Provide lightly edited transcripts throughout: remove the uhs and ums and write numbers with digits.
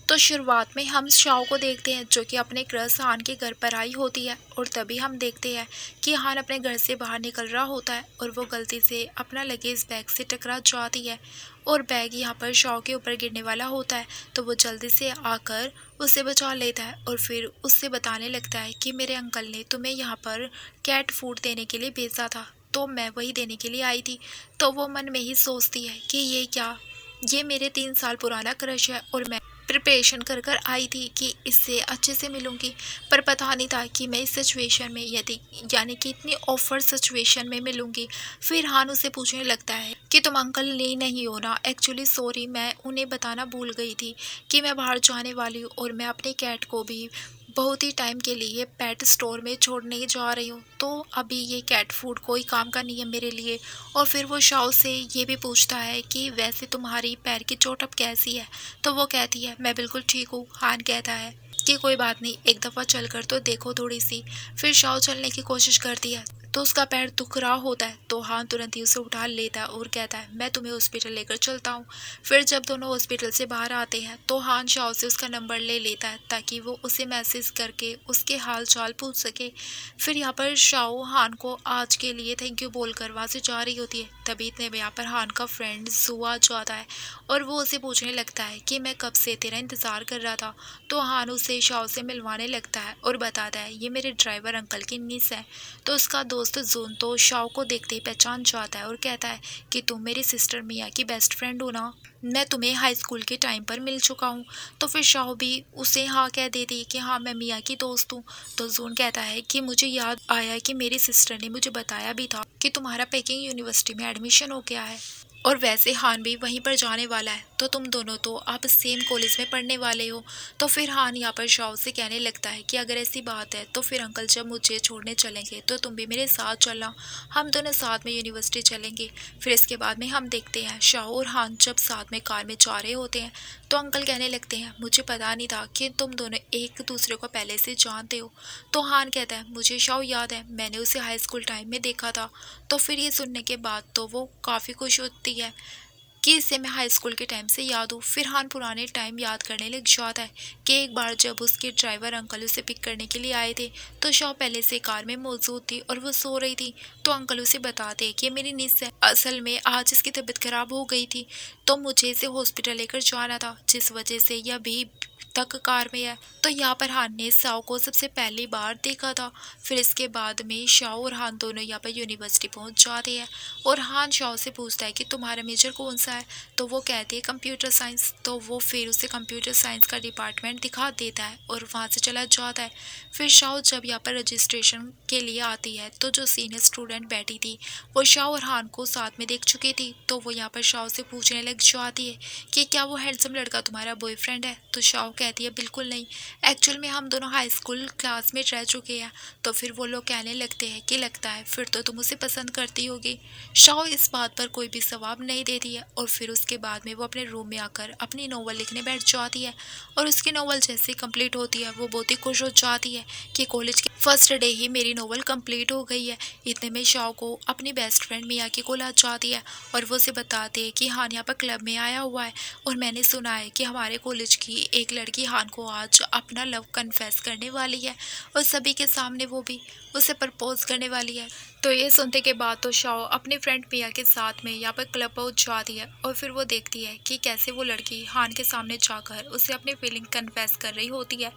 तो शुरुआत में हम शाओ को देखते हैं जो कि अपने क्रश हान के घर पर आई होती है और तभी हम देखते हैं कि हान अपने घर से बाहर निकल रहा होता है और वो गलती से अपना लगेज बैग से टकरा जाती है और बैग यहाँ पर शाओ के ऊपर गिरने वाला होता है। तो वो जल्दी से आकर उसे बचा लेता है और फिर उससे बताने लगता है कि मेरे अंकल ने तुम्हें यहाँ पर कैट फूड देने के लिए भेजा था, तो मैं वही देने के लिए आई थी। तो वो मन में ही सोचती है कि ये क्या, ये मेरे 3 साल पुराना क्रश है और मैं प्रिपरेशन कर कर आई थी कि इससे अच्छे से मिलूंगी, पर पता नहीं था कि मैं इस सिचुएशन में यदि यानी कि इतनी ऑफर सिचुएशन में मिलूंगी। फिर हान उसे पूछने लगता है कि तुम अंकल ले नहीं हो ना, एक्चुअली सॉरी, मैं उन्हें बताना भूल गई थी कि मैं बाहर जाने वाली हूँ और मैं अपने कैट को भी बहुत ही टाइम के लिए पेट स्टोर में छोड़ने जा रही हूँ, तो अभी ये कैट फूड कोई काम का नहीं है मेरे लिए। और फिर वो शाओ से ये भी पूछता है कि वैसे तुम्हारी पैर की चोट अब कैसी है। तो वो कहती है मैं बिल्कुल ठीक हूँ। हान कहता है कि कोई बात नहीं, एक दफ़ा चल कर तो देखो थोड़ी सी। फिर शाओ चलने की कोशिश करती है तो उसका पैर दुख रहा होता है, तो हान तुरंत ही उसे उठा लेता है और कहता है मैं तुम्हें हॉस्पिटल लेकर चलता हूँ। फिर जब दोनों हॉस्पिटल से बाहर आते हैं तो हान शाओ से उसका नंबर ले लेता है ताकि वो उसे मैसेज करके उसके हाल चाल पूछ सके। फिर यहाँ पर शाओ हान को आज के लिए थैंक यू बोलकर वहाँ से जा रही होती है। तभी इतने में यहाँ पर हान का फ्रेंड जुआ जाता है और वो उसे पूछने लगता है कि मैं कब से तेरा इंतज़ार कर रहा था। तो हान उसे शाओ से मिलवाने लगता है और बताता है ये मेरे ड्राइवर अंकल की निस है। तो उसका दोस्त जून तो शाओ को देखते ही पहचान जाता है और कहता है कि तुम मेरी सिस्टर मिया की बेस्ट फ्रेंड हो ना, मैं तुम्हें हाई स्कूल के टाइम पर मिल चुका हूँ। तो फिर शाओ भी उसे हाँ कह देती है कि हाँ मैं मिया की दोस्त हूँ। तो जून कहता है कि मुझे याद आया कि मेरी सिस्टर ने मुझे बताया भी था कि तुम्हारा पेकिंग यूनिवर्सिटी में एडमिशन हो गया है और वैसे हान भी वहीं पर जाने वाला है, तो तुम दोनों तो आप सेम कॉलेज में पढ़ने वाले हो। तो फिर हान यहाँ पर शाओ से कहने लगता है कि अगर ऐसी बात है तो फिर अंकल जब मुझे छोड़ने चलेंगे तो तुम भी मेरे साथ चलना, हम दोनों साथ में यूनिवर्सिटी चलेंगे। फिर इसके बाद में हम देखते हैं शाओ और हान जब साथ में कार में जा रहे होते हैं तो अंकल कहने लगते हैं मुझे पता नहीं था कि तुम दोनों एक दूसरे को पहले से जानते हो। तो हान कहता है मुझे शाओ याद है, मैंने उसे हाई स्कूल टाइम में देखा था। तो फिर ये सुनने के बाद तो वो काफ़ी खुश होती है कि इसे मैं हाई स्कूल के टाइम से याद हूँ। फिर हान पुराने टाइम याद करने लग जाता है कि एक बार जब उसके ड्राइवर अंकल उसे पिक करने के लिए आए थे तो शाओ पहले से कार में मौजूद थी और वो सो रही थी। तो अंकल उसे बताते कि ये मेरी निस है, असल में आज इसकी तबीयत खराब हो गई थी तो मुझे इसे हॉस्पिटल लेकर जाना था, जिस वजह से यह अभी तक कार में है। तो यहाँ पर हान ने शाओ को सबसे पहली बार देखा था। फिर इसके बाद में शाओ और हान दोनों यहाँ पर यूनिवर्सिटी पहुँच जाते हैं और हान शाओ से पूछता है कि तुम्हारा मेजर कौन सा है। तो वो कहती है कंप्यूटर साइंस। तो वो फिर उसे कंप्यूटर साइंस का डिपार्टमेंट दिखा देता है और वहाँ से चला जाता है। फिर शाओ जब यहाँ पर रजिस्ट्रेशन के लिए आती है तो जो सीनियर स्टूडेंट बैठी थी वो शाओ और हान को साथ में देख चुकी थी। तो वो यहाँ पर शाओ से पूछने लग जाती है कि क्या वो हैंडसम लड़का तुम्हारा बॉयफ्रेंड है। तो शाओ कहती है बिल्कुल नहीं, एक्चुअल में हम दोनों हाई स्कूल क्लासमेट रह चुके हैं। तो फिर वो लोग कहने लगते हैं कि लगता है फिर तो तुम उसे पसंद करती होगी। शाओ इस बात पर कोई भी जवाब नहीं देती है और फिर उसके बाद में वो अपने रूम में आकर अपनी नोवेल लिखने बैठ जाती है और उसकी नोवेल जैसे कंप्लीट होती है वो बहुत ही खुश हो जाती है कि कॉलेज के फर्स्ट डे ही मेरी नोवेल कंप्लीट हो गई है। इतने में शाओ को अपनी बेस्ट फ्रेंड मिया की कॉल आ जाती है और वो उसे बताते हैं कि हान यहाँ पर क्लब में आया हुआ है और मैंने सुना है कि हमारे कॉलेज की एक लड़की हान को आज अपना लव कन्फेस करने वाली है और सभी के सामने वो भी उसे प्रपोज करने वाली है। तो ये सुनते के बाद तो शाओ अपनी फ्रेंड पिया के साथ में यहाँ पर क्लब पहुँच जाती है और फिर वो देखती है कि कैसे वो लड़की हान के सामने जाकर उसे अपनी फीलिंग कन्फेस कर रही होती है।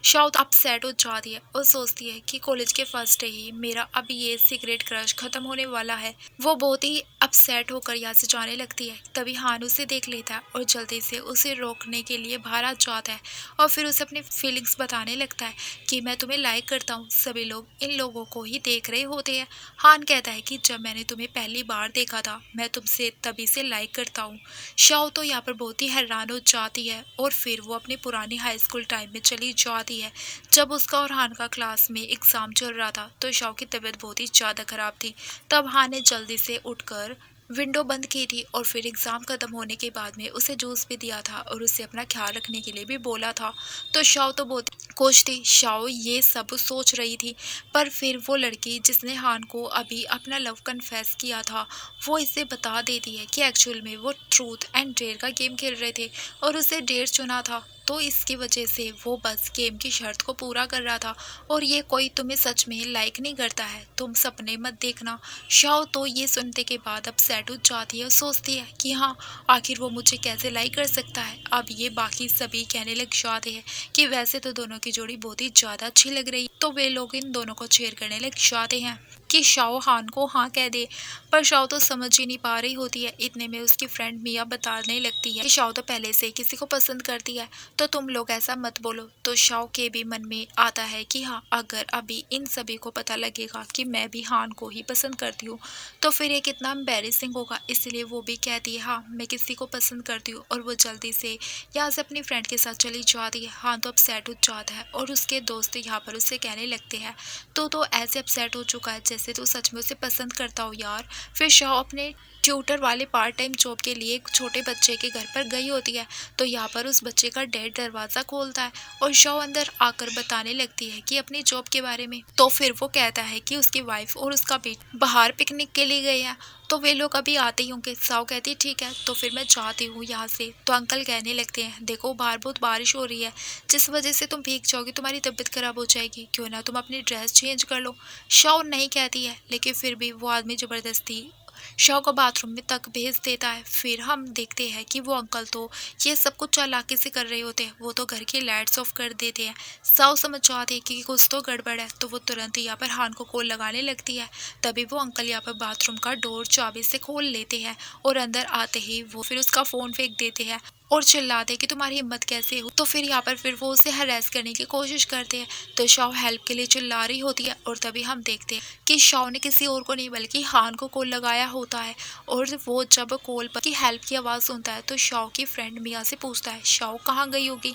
शाओ अपसेट हो जाती है और सोचती है कि कॉलेज के फर्स्ट डे ही मेरा अब ये सीक्रेट क्रश खत्म होने वाला है। वो बहुत ही अपसेट होकर यहाँ से जाने लगती है। तभी हान उसे देख लेता है और जल्दी से उसे रोकने के लिए बाहर आ जाता है और फिर उसे अपनी फीलिंग्स बताने लगता है कि मैं तुम्हें लाइक करता हूँ, सभी लोग इन लोगों को ही देख रहे होते हैं। हान कहता है कि जब मैंने तुम्हें पहली बार देखा था मैं तुमसे तभी से लाइक करता हूँ। शाओ तो यहाँ पर बहुत ही हैरान हो जाती है और फिर वो अपनी पुरानी हाई स्कूल टाइम में चली जाती है जब उसका और हान का क्लास में एग्ज़ाम चल रहा था। तो शाओ की तबीयत बहुत ही ज़्यादा ख़राब थी। तब हान ने जल्दी से उठकर विंडो बंद की थी और फिर एग्ज़ाम ख़त्म होने के बाद में उसे जूस भी दिया था और उसे अपना ख्याल रखने के लिए भी बोला था। तो शाओ तो बहुत खुश थी। शाओ ये सब सोच रही थी पर फिर वो लड़की जिसने हान को अभी अपना लव कन्फेस किया था वो इसे बता देती है कि एक्चुअल में वो ट्रूथ एंड डेयर का गेम खेल रहे थे और उसे डेयर चुना था। तो इसकी वजह से वो बस गेम की शर्त को पूरा कर रहा था और ये कोई तुम्हें सच में लाइक नहीं करता है, तुम सपने मत देखना। शाओ तो ये सुनने के बाद अब सैड हो जाती है और सोचती है कि हाँ, आखिर वो मुझे कैसे लाइक कर सकता है। अब ये बाकी सभी कहने लग जाते हैं कि वैसे तो दोनों की जोड़ी बहुत ही ज़्यादा अच्छी लग रही है, तो वे लोग इन दोनों को चेयर करने लग जाते हैं कि शाओ हान को हाँ कह दे। पर शाओ तो समझ ही नहीं पा रही होती है। इतने में उसकी फ्रेंड मिया बताने लगती है कि शाओ तो पहले से ही किसी को पसंद करती है, तो तुम लोग ऐसा मत बोलो। तो शाओ के भी मन में आता है कि हाँ, अगर अभी इन सभी को पता लगेगा कि मैं भी हान को ही पसंद करती हूँ तो फिर ये कितना एम्बेरसिंग होगा। इसलिए वो भी कहती है हाँ, मैं किसी को पसंद करती हूँ, और वो जल्दी से यहाँ से अपनी फ्रेंड के साथ चली जाती है। हाँ तो अपसेट हो जाता है और उसके दोस्त यहाँ पर उससे कहने लगते हैं तो ऐसे अपसेट हो चुका है जैसे तो सच में उसे पसंद करता हो यार। फिर शाओ अपने ट्यूटर वाले पार्ट टाइम जॉब के लिए एक छोटे बच्चे के घर पर गई होती है, तो यहाँ पर उस बच्चे का डैड दरवाज़ा खोलता है और शाओ अंदर आकर बताने लगती है कि अपनी जॉब के बारे में। तो फिर वो कहता है कि उसकी वाइफ और उसका बेटा बाहर पिकनिक के लिए गए हैं, तो वे लोग अभी आते ही होंगे। साओ कहती है ठीक है, तो फिर मैं जाती हूँ यहाँ से। तो अंकल कहने लगते हैं देखो बाहर बहुत बारिश हो रही है, जिस वजह से तुम भीग जाओगी, तुम्हारी तबीयत खराब हो जाएगी, क्यों ना तुम अपनी ड्रेस चेंज कर लो। शाओ नहीं कहती है, लेकिन फिर भी वो आदमी ज़बरदस्ती शाओ को बाथरूम में तक भेज देता है। फिर हम देखते हैं कि वो अंकल तो ये सब कुछ चालाकी से कर रहे होते हैं, वो तो घर की लाइट्स ऑफ कर देते हैं। साओ समझ जाते हैं कि कुछ तो गड़बड़ है, तो वो तुरंत यहाँ पर हान को कॉल लगाने लगती है। तभी वो अंकल यहाँ पर बाथरूम का डोर चाबी से खोल लेते हैं और अंदर आते ही वो फिर उसका फ़ोन फेंक देते हैं और चिल्लाते हैं कि तुम्हारी हिम्मत कैसे हो। तो फिर यहाँ पर फिर वो उसे हरास करने की कोशिश करते हैं, तो शाओ हेल्प के लिए चिल्ला रही होती है और तभी हम देखते हैं कि शाओ ने किसी और को नहीं बल्कि हान को कॉल लगाया होता है। और वो जब कॉल पर की हेल्प की आवाज़ सुनता है तो शाओ की फ्रेंड मिया से पूछता है शाओ कहाँ गई होगी।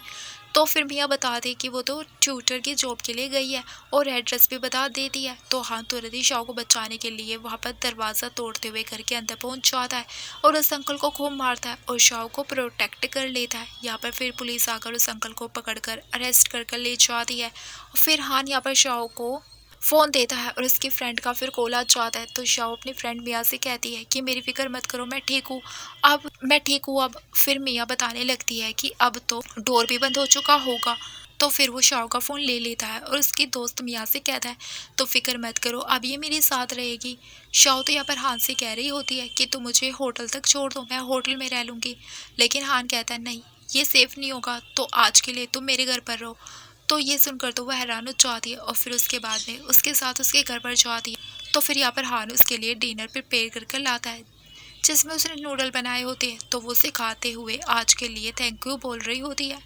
तो फिर मिया बता दे कि वो तो ट्यूटर की जॉब के लिए गई है और एड्रेस भी बता देती है। तो हाँ तुरंत ही शाओ को बचाने के लिए वहाँ पर दरवाज़ा तोड़ते हुए घर के अंदर पहुँच जाता है और उस अंकल को खूब मारता है और शाओ को प्रोटेक्ट कर लेता है। यहाँ पर फिर पुलिस आकर उस अंकल को पकड़कर अरेस्ट कर ले जाती है। फिर हान यहाँ पर शाओ को फ़ोन देता है और उसकी फ्रेंड का फिर कॉल आ जाता है। तो शाओ अपनी फ्रेंड मिया से कहती है कि मेरी फिक्र मत करो, मैं ठीक हूँ, अब मैं ठीक हूँ अब। फिर मिया बताने लगती है कि अब तो डोर भी बंद हो चुका होगा। तो फिर वो शाओ का फ़ोन ले लेता है और उसकी दोस्त मिया से कहता है तो फिक्र मत करो, अब ये मेरे साथ रहेगी। शाओ तो यहाँ पर हान से कह रही होती है कि तुम मुझे होटल तक छोड़ दो, मैं होटल में रह लूँगी, लेकिन हान कहता है नहीं, ये सेफ़ नहीं होगा, तो आज के लिए तुम मेरे घर पर रहो। तो ये सुनकर तो वह हैरान हो जाती है और फिर उसके बाद में उसके साथ उसके घर पर जाती है। तो फिर यहाँ पर हान उसके लिए डिनर प्रिपेयर करके लाता है जिसमें उसने नूडल बनाए होते हैं। तो वो उसे खाते हुए आज के लिए थैंक यू बोल रही होती है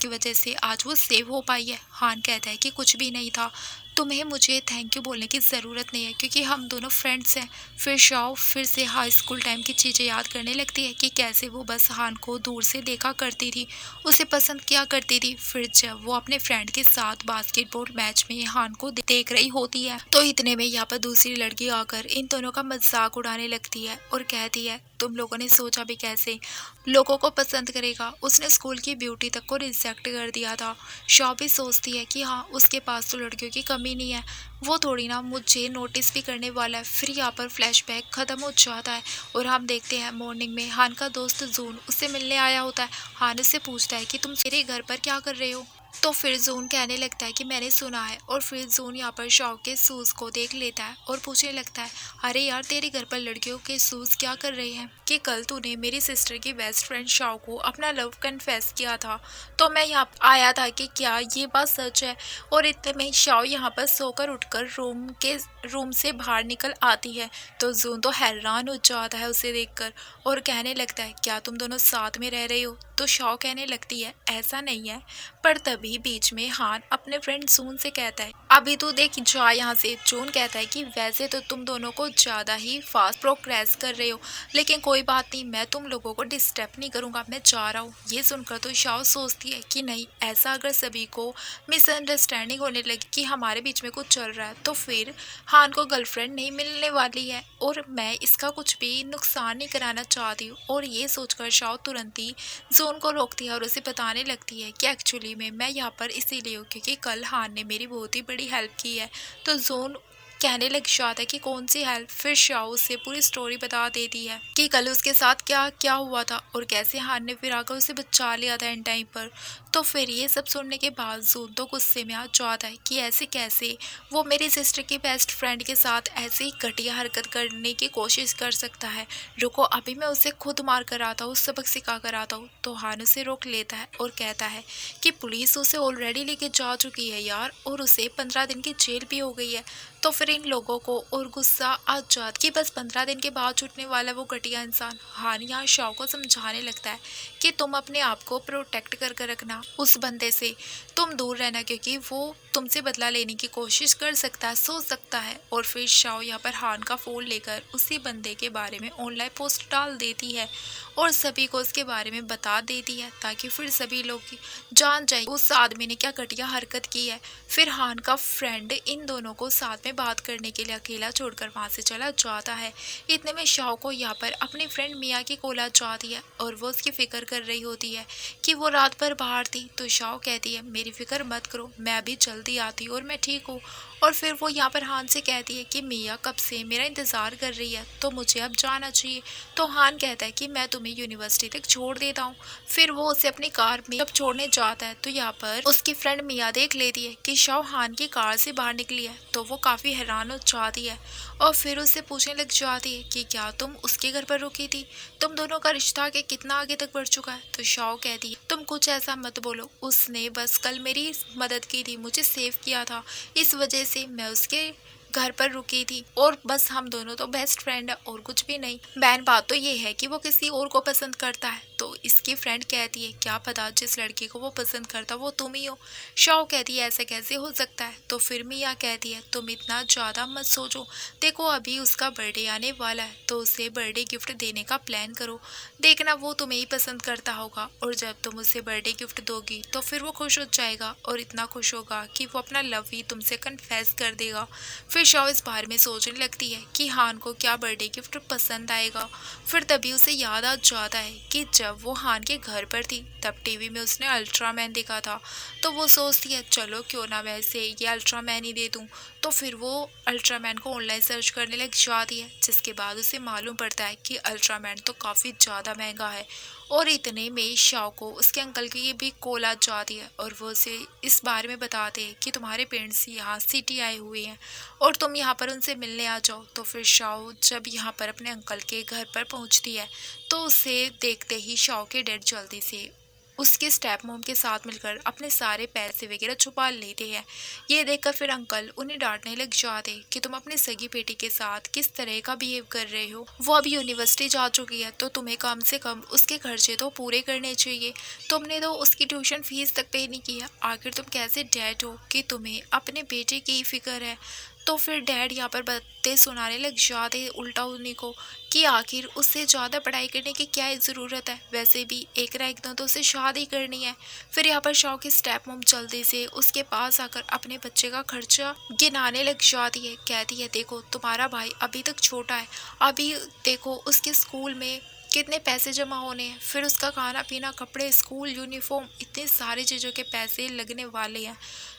की वजह से आज वो सेव हो पाई है। हान कहता है कि कुछ भी नहीं था, तुम्हें मुझे थैंक यू बोलने की ज़रूरत नहीं है क्योंकि हम दोनों फ्रेंड्स हैं। फिर शाओ फिर से हाई स्कूल टाइम की चीज़ें याद करने लगती है कि कैसे वो बस हान को दूर से देखा करती थी, उसे पसंद किया करती थी। फिर जब वो अपने फ्रेंड के साथ बास्केटबॉल मैच में हान को देख रही होती है तो इतने में यहाँ पर दूसरी लड़की आकर इन दोनों का मजाक उड़ाने लगती है और कहती है तुम लोगों ने सोचा भी कैसे लोगों को पसंद करेगा, उसने स्कूल की ब्यूटी तक को रिजेक्ट कर दिया था। शाओ भी सोचती है कि हाँ उसके पास तो लड़कियों की कमी नहीं है, वो थोड़ी ना मुझे नोटिस भी करने वाला है। फिर यहाँ पर फ्लैशबैक ख़त्म हो जाता है और हम देखते हैं मॉर्निंग में हान का दोस्त जून उससे मिलने आया होता है। हान उससे पूछता है कि तुम मेरे घर पर क्या कर रहे हो। तो फिर जून कहने लगता है कि मैंने सुना है। और फिर जून यहाँ पर शाओ के शूज़ को देख लेता है और पूछने लगता है अरे यार तेरे घर पर लड़कियों के शूज़ क्या कर रहे हैं कि कल तूने मेरी सिस्टर की बेस्ट फ्रेंड शाओ को अपना लव कन्फेस किया था, तो मैं यहाँ आया था कि क्या ये बात सच है। और इतने में शाओ यहाँ पर सोकर उठकर रूम से बाहर निकल आती है। तो जून तो हैरान हो जाता है उसे देखकर और कहने लगता है क्या तुम दोनों साथ में रह रहे हो। तो शाओ कहने लगती है ऐसा नहीं है। पर तभी बीच में हान अपने फ्रेंड जून से कहता है अभी तो देख जा यहाँ से। जून कहता है कि वैसे तो तुम दोनों को ज़्यादा ही फास्ट प्रोग्रेस कर रहे हो, लेकिन कोई बात नहीं, मैं तुम लोगों को डिस्टर्ब नहीं करूँगा, मैं जा रहा हूँ। ये सुनकर तो शाओ सोचती है कि नहीं, ऐसा अगर सभी को मिसअंडरस्टैंडिंग होने लगी कि हमारे बीच में कुछ चल रहा है तो फिर हान को गर्लफ्रेंड नहीं मिलने वाली है और मैं इसका कुछ भी नुकसान नहीं कराना चाहती हूँ। और ये सोचकर शाओ तुरंत ही जून को रोकती है और उसे बताने लगती है कि एक्चुअली में मैं यहाँ पर इसीलिए हूँ क्योंकि कल हान ने मेरी बहुत ही बड़ी हेल्प की है। तो जून कहने लग जाता है कि कौन सी हेल्प। फिर शाओ उसे पूरी स्टोरी बता देती है कि कल उसके साथ क्या क्या हुआ था और कैसे हान ने फिर आकर उसे बचा लिया था इन टाइम पर। तो फिर ये सब सुनने के बावजूद तो गुस्से में आ जाता है कि ऐसे कैसे वो मेरी सिस्टर की बेस्ट फ्रेंड के साथ ऐसी ही घटिया हरकत करने की कोशिश कर सकता है। रुको, अभी मैं उसे खुद मार कर आता हूँ, सबक सिखा कर आता हूँ। तो हान उसे रोक लेता है और कहता है कि पुलिस उसे ऑलरेडी लेके जा चुकी है यार, और उसे 15 दिन की जेल भी हो गई है। तो फिर इन लोगों को और गुस्सा आ जाता कि बस 15 दिन के बाद छूटने वाला वो घटिया इंसान। हान यहाँ शाओ को समझाने लगता है कि तुम अपने आप को प्रोटेक्ट कर कर रखना, उस बंदे से तुम दूर रहना, क्योंकि वो तुमसे बदला लेने की कोशिश कर सकता है, सोच सकता है। और फिर शाओ यहाँ पर हान का फ़ोन लेकर उसी बंदे के बारे में ऑनलाइन पोस्ट डाल देती है और सभी को उसके बारे में बता देती है, ताकि फिर सभी लोग जान जाए उस आदमी ने क्या घटिया हरकत की है। फिर हान का फ्रेंड इन दोनों को साथ में बात करने के लिए अकेला छोड़कर वहाँ से चला जाता है। इतने में शाओ को यहाँ पर अपनी फ्रेंड मिया की कॉल आ जाती है और वो उसकी फिक्र कर रही होती है कि वो रात भर बाहर थी। तो शाओ कहती है मेरी फिक्र मत करो, मैं अभी जल्दी आती हूँ और मैं ठीक हूँ। और फिर वो यहाँ पर हान से कहती है कि मिया कब से मेरा इंतज़ार कर रही है, तो मुझे अब जाना चाहिए। तो हान कहता है कि मैं तुम्हें यूनिवर्सिटी तक छोड़ देता हूँ। फिर वो उसे अपनी कार में जब छोड़ने जाता है तो यहाँ पर उसकी फ्रेंड मिया देख लेती है कि शाओ हान की कार से बाहर निकली है। तो वो काफ़ी हैरान हो जाती है और फिर उससे पूछने लग जाती है कि क्या तुम उसके घर पर रुकी थी, तुम दोनों का रिश्ता आगे कितना आगे तक बढ़ चुका है। तो शाओ कहती है तुम कुछ ऐसा मत बोलो, उसने बस कल मेरी मदद की थी, मुझे सेव किया था, इस वजह से मैं उसके घर पर रुकी थी, और बस हम दोनों तो बेस्ट फ्रेंड है और कुछ भी नहीं। मैन बात तो ये है कि वो किसी और को पसंद करता है। तो इसकी फ्रेंड कहती है क्या पता जिस लड़की को वो पसंद करता वो तुम ही हो। शाओ कहती है ऐसा कैसे हो सकता है। तो फिर मिया कहती है तुम इतना ज़्यादा मत सोचो, देखो अभी उसका बर्थडे आने वाला है, तो उसे बर्थडे गिफ्ट देने का प्लान करो, देखना वो तुम्हें ही पसंद करता होगा, और जब तुम उसे बर्थडे गिफ्ट दोगी तो फिर वो खुश हो जाएगा और इतना खुश होगा कि वो अपना लव ही तुमसे कन्फेस कर देगा। फिर शाओ इस बारे में सोचने लगती है कि हान को क्या बर्थडे गिफ्ट पसंद आएगा। फिर तभी उसे याद आ जाता है कि जब वो हान के घर पर थी तब टीवी में उसने अल्ट्रामैन देखा था। तो वो सोचती है चलो क्यों ना वैसे ये अल्ट्रामैन ही दे दूँ। तो फिर वो अल्ट्रामैन को ऑनलाइन सर्च करने लग जाती है, जिसके बाद उसे मालूम पड़ता है कि अल्ट्रामैन तो काफ़ी ज़्यादा महंगा है। और इतने में शाओ को उसके अंकल की भी कॉल आ जाती है और वो उसे इस बारे में बताते हैं कि तुम्हारे पेरेंट्स यहाँ सिटी आए हुए हैं और तुम यहाँ पर उनसे मिलने आ जाओ। तो फिर शाओ जब यहाँ पर अपने अंकल के घर पर पहुँचती है तो उसे देखते ही शाओ के डैड जल्दी से उसके स्टेप मॉम के साथ मिलकर अपने सारे पैसे वगैरह छुपा लेते हैं। ये देखकर फिर अंकल उन्हें डांटने लग जाते कि तुम अपनी सगी बेटी के साथ किस तरह का बिहेव कर रहे हो, वो अभी यूनिवर्सिटी जा चुकी है तो तुम्हें कम से कम उसके खर्चे तो पूरे करने चाहिए, तुमने तो उसकी ट्यूशन फीस तक पे नहीं किया, आखिर तुम कैसे डैड हो कि तुम्हें अपने बेटे की ही फिक्र है। तो फिर डैड यहाँ पर बातें सुनाने लग जाते उल्टा उन्हीं को कि आखिर उससे ज़्यादा पढ़ाई करने की क्या ज़रूरत है, वैसे भी एक ना एक दिन तो उसे शादी करनी है। फिर यहाँ पर शाओ की स्टेप मॉम जल्दी से उसके पास आकर अपने बच्चे का खर्चा गिनाने लग जाती है, कहती है देखो तुम्हारा भाई अभी तक छोटा है, अभी देखो उसके स्कूल में कितने पैसे जमा होने हैं, फिर उसका खाना पीना कपड़े स्कूल यूनिफॉर्म इतनी सारी चीज़ों के पैसे लगने वाले हैं,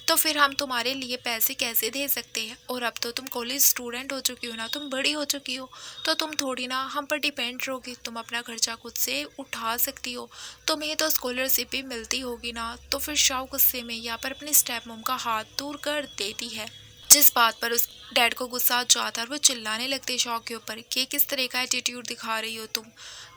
तो फिर हम तुम्हारे लिए पैसे कैसे दे सकते हैं। और अब तो तुम कॉलेज स्टूडेंट हो चुकी हो ना, तुम बड़ी हो चुकी हो, तो तुम थोड़ी ना हम पर डिपेंड रहोगी, तुम अपना खर्चा खुद से उठा सकती हो, तुम्हें तो स्कॉलरशिप भी मिलती होगी ना। तो फिर शाओ गुस्से में यहाँ पर अपनी स्टेप मॉम का हाथ दूर कर देती है, जिस बात पर उस डैड को गुस्सा आ जाता है और वो चिल्लाने लगते शौक के ऊपर कि किस तरह का एटीट्यूड दिखा रही हो तुम,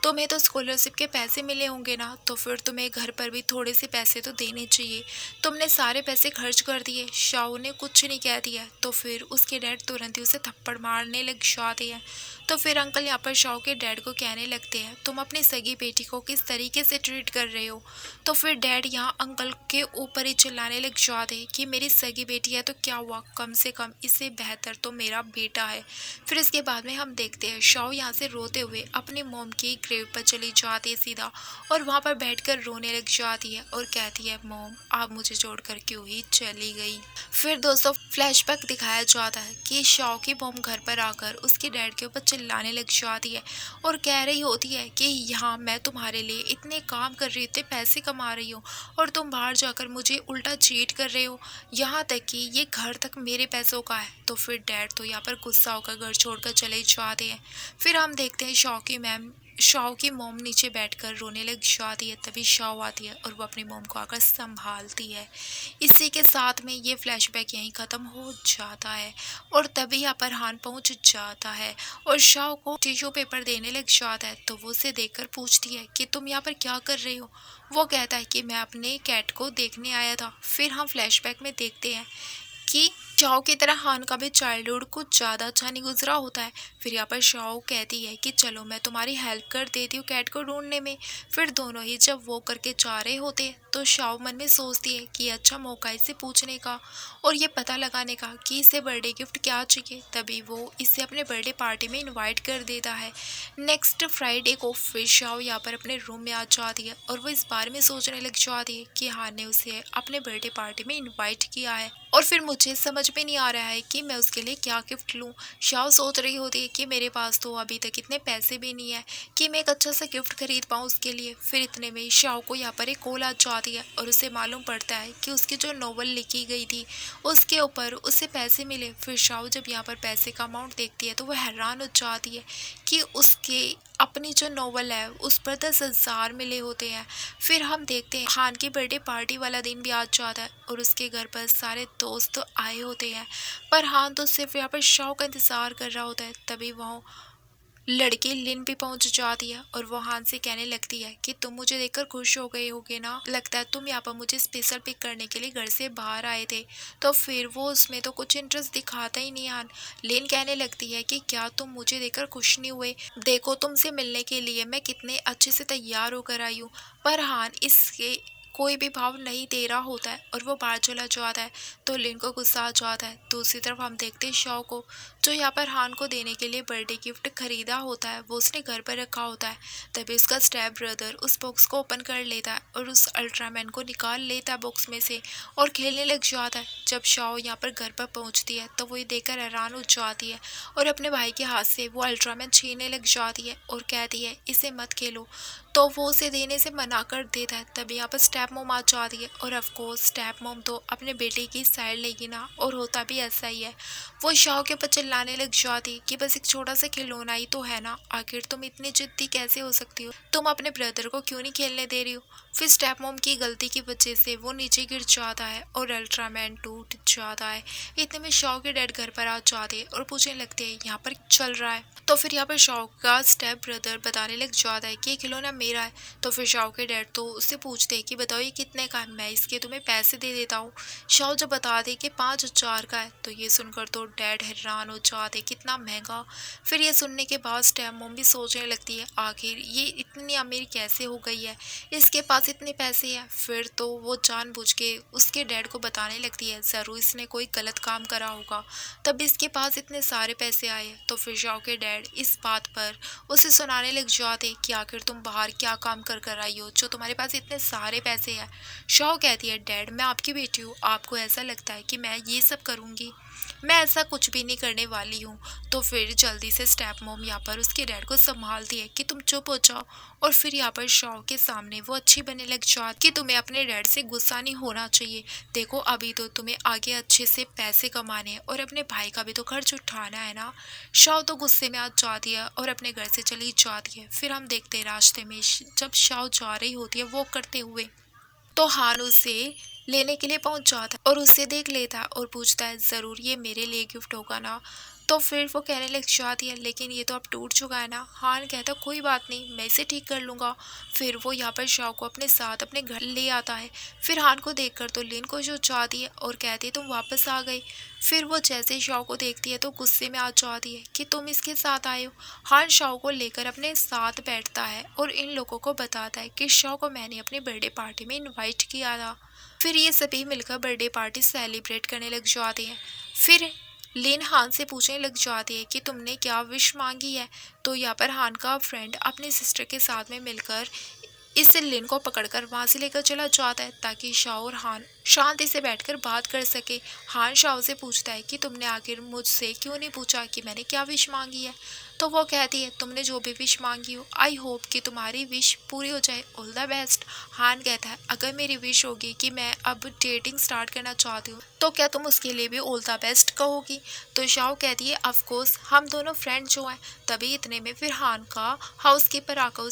तुम्हें तो स्कॉलरशिप के पैसे मिले होंगे ना, तो फिर तुम्हें घर पर भी थोड़े से पैसे तो देने चाहिए, तुमने सारे पैसे खर्च कर दिए। शाओ ने कुछ नहीं कह दिया तो फिर उसके डैड तुरंत ही उसे थप्पड़ मारने लग जाते हैं। तो फिर अंकल यहाँ पर शाओ के डैड को कहने लगते हैं तुम अपनी सगी बेटी को किस तरीके से ट्रीट कर रहे हो। तो फिर डैड यहाँ अंकल के ऊपर ही चिल्लाने लग जाते हैं कि मेरी सगी बेटी है तो क्या हुआ, कम से कम इससे बेहतर तो मेरा बेटा है। फिर इसके बाद में हम देखते हैं शाओ यहाँ से रोते हुए अपनी मोम की ग्रेव पर चली जाती है सीधा, और वहाँ पर बैठकर रोने लग जाती है और कहती है मोम आप मुझे छोड़कर क्यों ही चली गई। फिर दोस्तों फ्लैशबैक दिखाया जाता है कि शाओ की मोम घर पर आकर उसके डैड के ऊपर चिल्लाने लग जाती है और कह रही होती है कि यहाँ मैं तुम्हारे लिए इतने काम कर रही, इतने पैसे कमा रही हूँ और तुम बाहर जाकर मुझे उल्टा चीट कर रहे हो, यहाँ तक कि ये घर तक मेरे पैसों का है। तो फिर डैड तो यहाँ पर गुस्सा होकर घर छोड़कर चले जाते हैं। फिर हम देखते हैं शाओ की मैम शाओ की मोम नीचे बैठकर रोने लग जाती है। तभी शाओ आती है और वो अपनी मोम को आकर संभालती है। इसी के साथ में ये फ्लैशबैक यहीं ख़त्म हो जाता है और तभी यहाँ पर हान पहुंच जाता है और शाओ को टिश्यू पेपर देने लग जाता है। तो वो उसे देखकर पूछती है कि तुम यहाँ पर क्या कर रही हो। वो कहता है कि मैं अपने कैट को देखने आया था। फिर हम फ्लैशबैक में देखते हैं कि शाओ की तरह हान का भी चाइल्डहुड कुछ ज़्यादा अच्छा नहीं गुजरा होता है। फिर यहाँ पर शाओ कहती है कि चलो मैं तुम्हारी हेल्प कर देती हूँ कैट को ढूंढने में। फिर दोनों ही जब वो करके जा रहे होते हैं तो शाओ मन में सोचती है कि अच्छा मौका इसे पूछने का और ये पता लगाने का कि इसे बर्थडे गिफ्ट क्या चाहिए। तभी वो इसे अपने बर्थडे पार्टी में इन्वाइट कर देता है। नेक्स्ट फ्राइडे को फिर शाओ यहाँ पर अपने रूम में आ जाती है और वो इस बारे में सोचने लग जाती है कि हान ने उसे अपने बर्थडे पार्टी में इन्वाइट किया है और फिर मुझे समझ में नहीं आ रहा है कि मैं उसके लिए क्या गिफ्ट लूँ। शाओ सोच रही होती है कि मेरे पास तो अभी तक इतने पैसे भी नहीं है कि मैं एक अच्छा सा गिफ्ट खरीद पाऊँ उसके लिए। फिर इतने में शाओ को यहाँ पर एक कॉल आ जाती है और उसे मालूम पड़ता है कि उसकी जो नॉवल लिखी गई थी उसके ऊपर उसे पैसे मिले। फिर शाओ जब यहाँ पर पैसे का अमाउंट देखती है तो वह हैरान हो जाती है कि उसके अपनी जो नॉवल है उस पर 10,000 मिले होते हैं। फिर हम देखते हैं खान की बर्थडे पार्टी वाला दिन भी आ जाता है और उसके घर पर सारे दोस्त आए होते हैं पर हान तो सिर्फ यहाँ पर शाओ का इंतज़ार कर रहा होता है। तभी वहाँ लड़की लिन भी पहुंच जाती है और वो हान से कहने लगती है कि तुम मुझे देखकर खुश हो गए होगे ना, लगता है तुम यहाँ पर मुझे स्पेशल पिक करने के लिए घर से बाहर आए थे। तो फिर वो उसमें तो कुछ इंटरेस्ट दिखाता ही नहीं हान। लिन कहने लगती है कि क्या तुम मुझे देखकर खुश नहीं हुए, देखो तुमसे मिलने के लिए मैं कितने अच्छे से तैयार होकर आई हूँ। पर हान इसके कोई भी भाव नहीं दे रहा होता है और वो बाहर चला जाता है। तो लिन को गुस्सा आ जाता है। दूसरी तरफ हम देखते हैं शाओ को जो यहाँ पर हान को देने के लिए बर्थडे गिफ्ट खरीदा होता है वो उसने घर पर रखा होता है। तभी उसका स्टेप ब्रदर उस बॉक्स को ओपन कर लेता है और उस अल्ट्रामैन को निकाल लेता है बॉक्स में से और खेलने लग जाता है। जब शाओ यहाँ पर घर पर पहुँचती है तो वो ये देखकर हैरान हो जाती है और अपने भाई के हाथ से वो अल्ट्रामैन छीनने लग जाती है और कहती है इसे मत खेलो। तो वो उसे देने से मना कर देता है। तभी यहाँ पर स्टेप मोम आ जाती है और ऑफकोर्स स्टेप मोम तो अपने बेटे की साइड लेगी ना, और होता भी ऐसा ही है। वो शाओ के ऊपर चिल्लाने लग जाती कि बस एक छोटा सा खिलौना ही तो है ना, आखिर तुम इतनी जिद्दी कैसे हो सकती हो, तुम अपने ब्रदर को क्यों नहीं खेलने दे रही हो। फिर स्टेप मोम की गलती की वजह से वो नीचे गिर जाता है और अल्ट्रामैन टूट जाता है। इतने में शाओ के डैड घर पर आ जाते हैं और पूछने लगते हैं यहाँ पर चल रहा है। तो फिर यहाँ पर शाओ का स्टेप ब्रदर बताने लग जाता है कि ये खिलौना मेरा है। तो फिर शाओ के डैड तो उससे पूछते हैं कि बताओ ये कितने का है, मैं इसके तुम्हें पैसे दे देता हूँ। शाओ जब बता दे कि 5,000 का है तो ये सुनकर तो डैड हैरान हो जाते कितना महंगा। फिर ये सुनने के बाद स्टेप मॉम भी सोचने लगती है आखिर ये इतनी अमीर कैसे हो गई है, इसके पास इतने पैसे हैं। फिर तो वो जानबूझ के उसके डैड को बताने लगती है ज़रूर इसने कोई गलत काम करा होगा तब इसके पास इतने सारे पैसे आए। तो फिर शाओ के डैड इस बात पर उसे सुनाने लग जाते कि आखिर तुम बाहर क्या काम कर कर आई हो जो तुम्हारे पास इतने सारे पैसे हैं। शाओ कहती है डैड मैं आपकी बेटी हूँ, आपको ऐसा लगता है कि मैं ये सब करूँगी, मैं ऐसा कुछ भी नहीं करने वाली हूँ। तो फिर जल्दी से स्टेप मॉम यहाँ पर उसके डैड को संभालती है कि तुम चुप हो जाओ। और फिर यहाँ पर शाओ के सामने वो अच्छी बनने लग जाती कि तुम्हें अपने डैड से गुस्सा नहीं होना चाहिए, देखो अभी तो तुम्हें आगे अच्छे से पैसे कमाने हैं और अपने भाई का भी तो खर्च उठाना है ना। शाओ तो गुस्से में आ जाती है और अपने घर से चली जाती है। फिर हम देखते हैं रास्ते में जब शाओ जा रही होती है वो करते हुए तो हान उसे लेने के लिए पहुंच जाता है और उसे देख लेता है और पूछता है ज़रूर ये मेरे लिए गिफ्ट होगा ना। तो फिर वो कहने लग जाती है लेकिन ये तो अब टूट चुका है ना। हान कहता कोई बात नहीं मैं इसे ठीक कर लूँगा। फिर वो यहाँ पर शाओ को अपने साथ अपने घर ले आता है। फिर हान को देखकर तो लिन खुश हो जाती है और कहती है तुम वापस आ गई। फिर वो जैसे ही शाओ को देखती है तो गुस्से में आ जाती है कि तुम इसके साथ आए हो। हान शाओ को लेकर अपने साथ बैठता है और इन लोगों को बताता है कि शाओ को मैंने अपनी बर्थडे पार्टी में इनवाइट किया था। फिर ये सभी मिलकर बर्थडे पार्टी सेलिब्रेट करने लग जाते हैं। फिर लिन हान से पूछने लग जाती है कि तुमने क्या विश मांगी है। तो यहाँ पर हान का फ्रेंड अपनी सिस्टर के साथ में मिलकर इस लिन को पकड़कर वहाँ से लेकर चला जाता है ताकि शाओ और हान शांति से बैठकर बात कर सके। हान शाओ से पूछता है कि तुमने आखिर मुझसे क्यों नहीं पूछा कि मैंने क्या विश मांगी है। तो वो कहती है तुमने जो भी विश मांगी हो आई होप कि तुम्हारी विश पूरी हो जाए, ऑल द बेस्ट। हान कहता है अगर मेरी विश होगी कि मैं अब डेटिंग स्टार्ट करना चाहती हूँ तो क्या तुम उसके लिए भी ऑल द बेस्ट कहोगी? तो शाओ कहती है ऑफ कोर्स हम दोनों फ्रेंड जो हैं। तभी इतने में फिर हान का हाउसकीपर आकर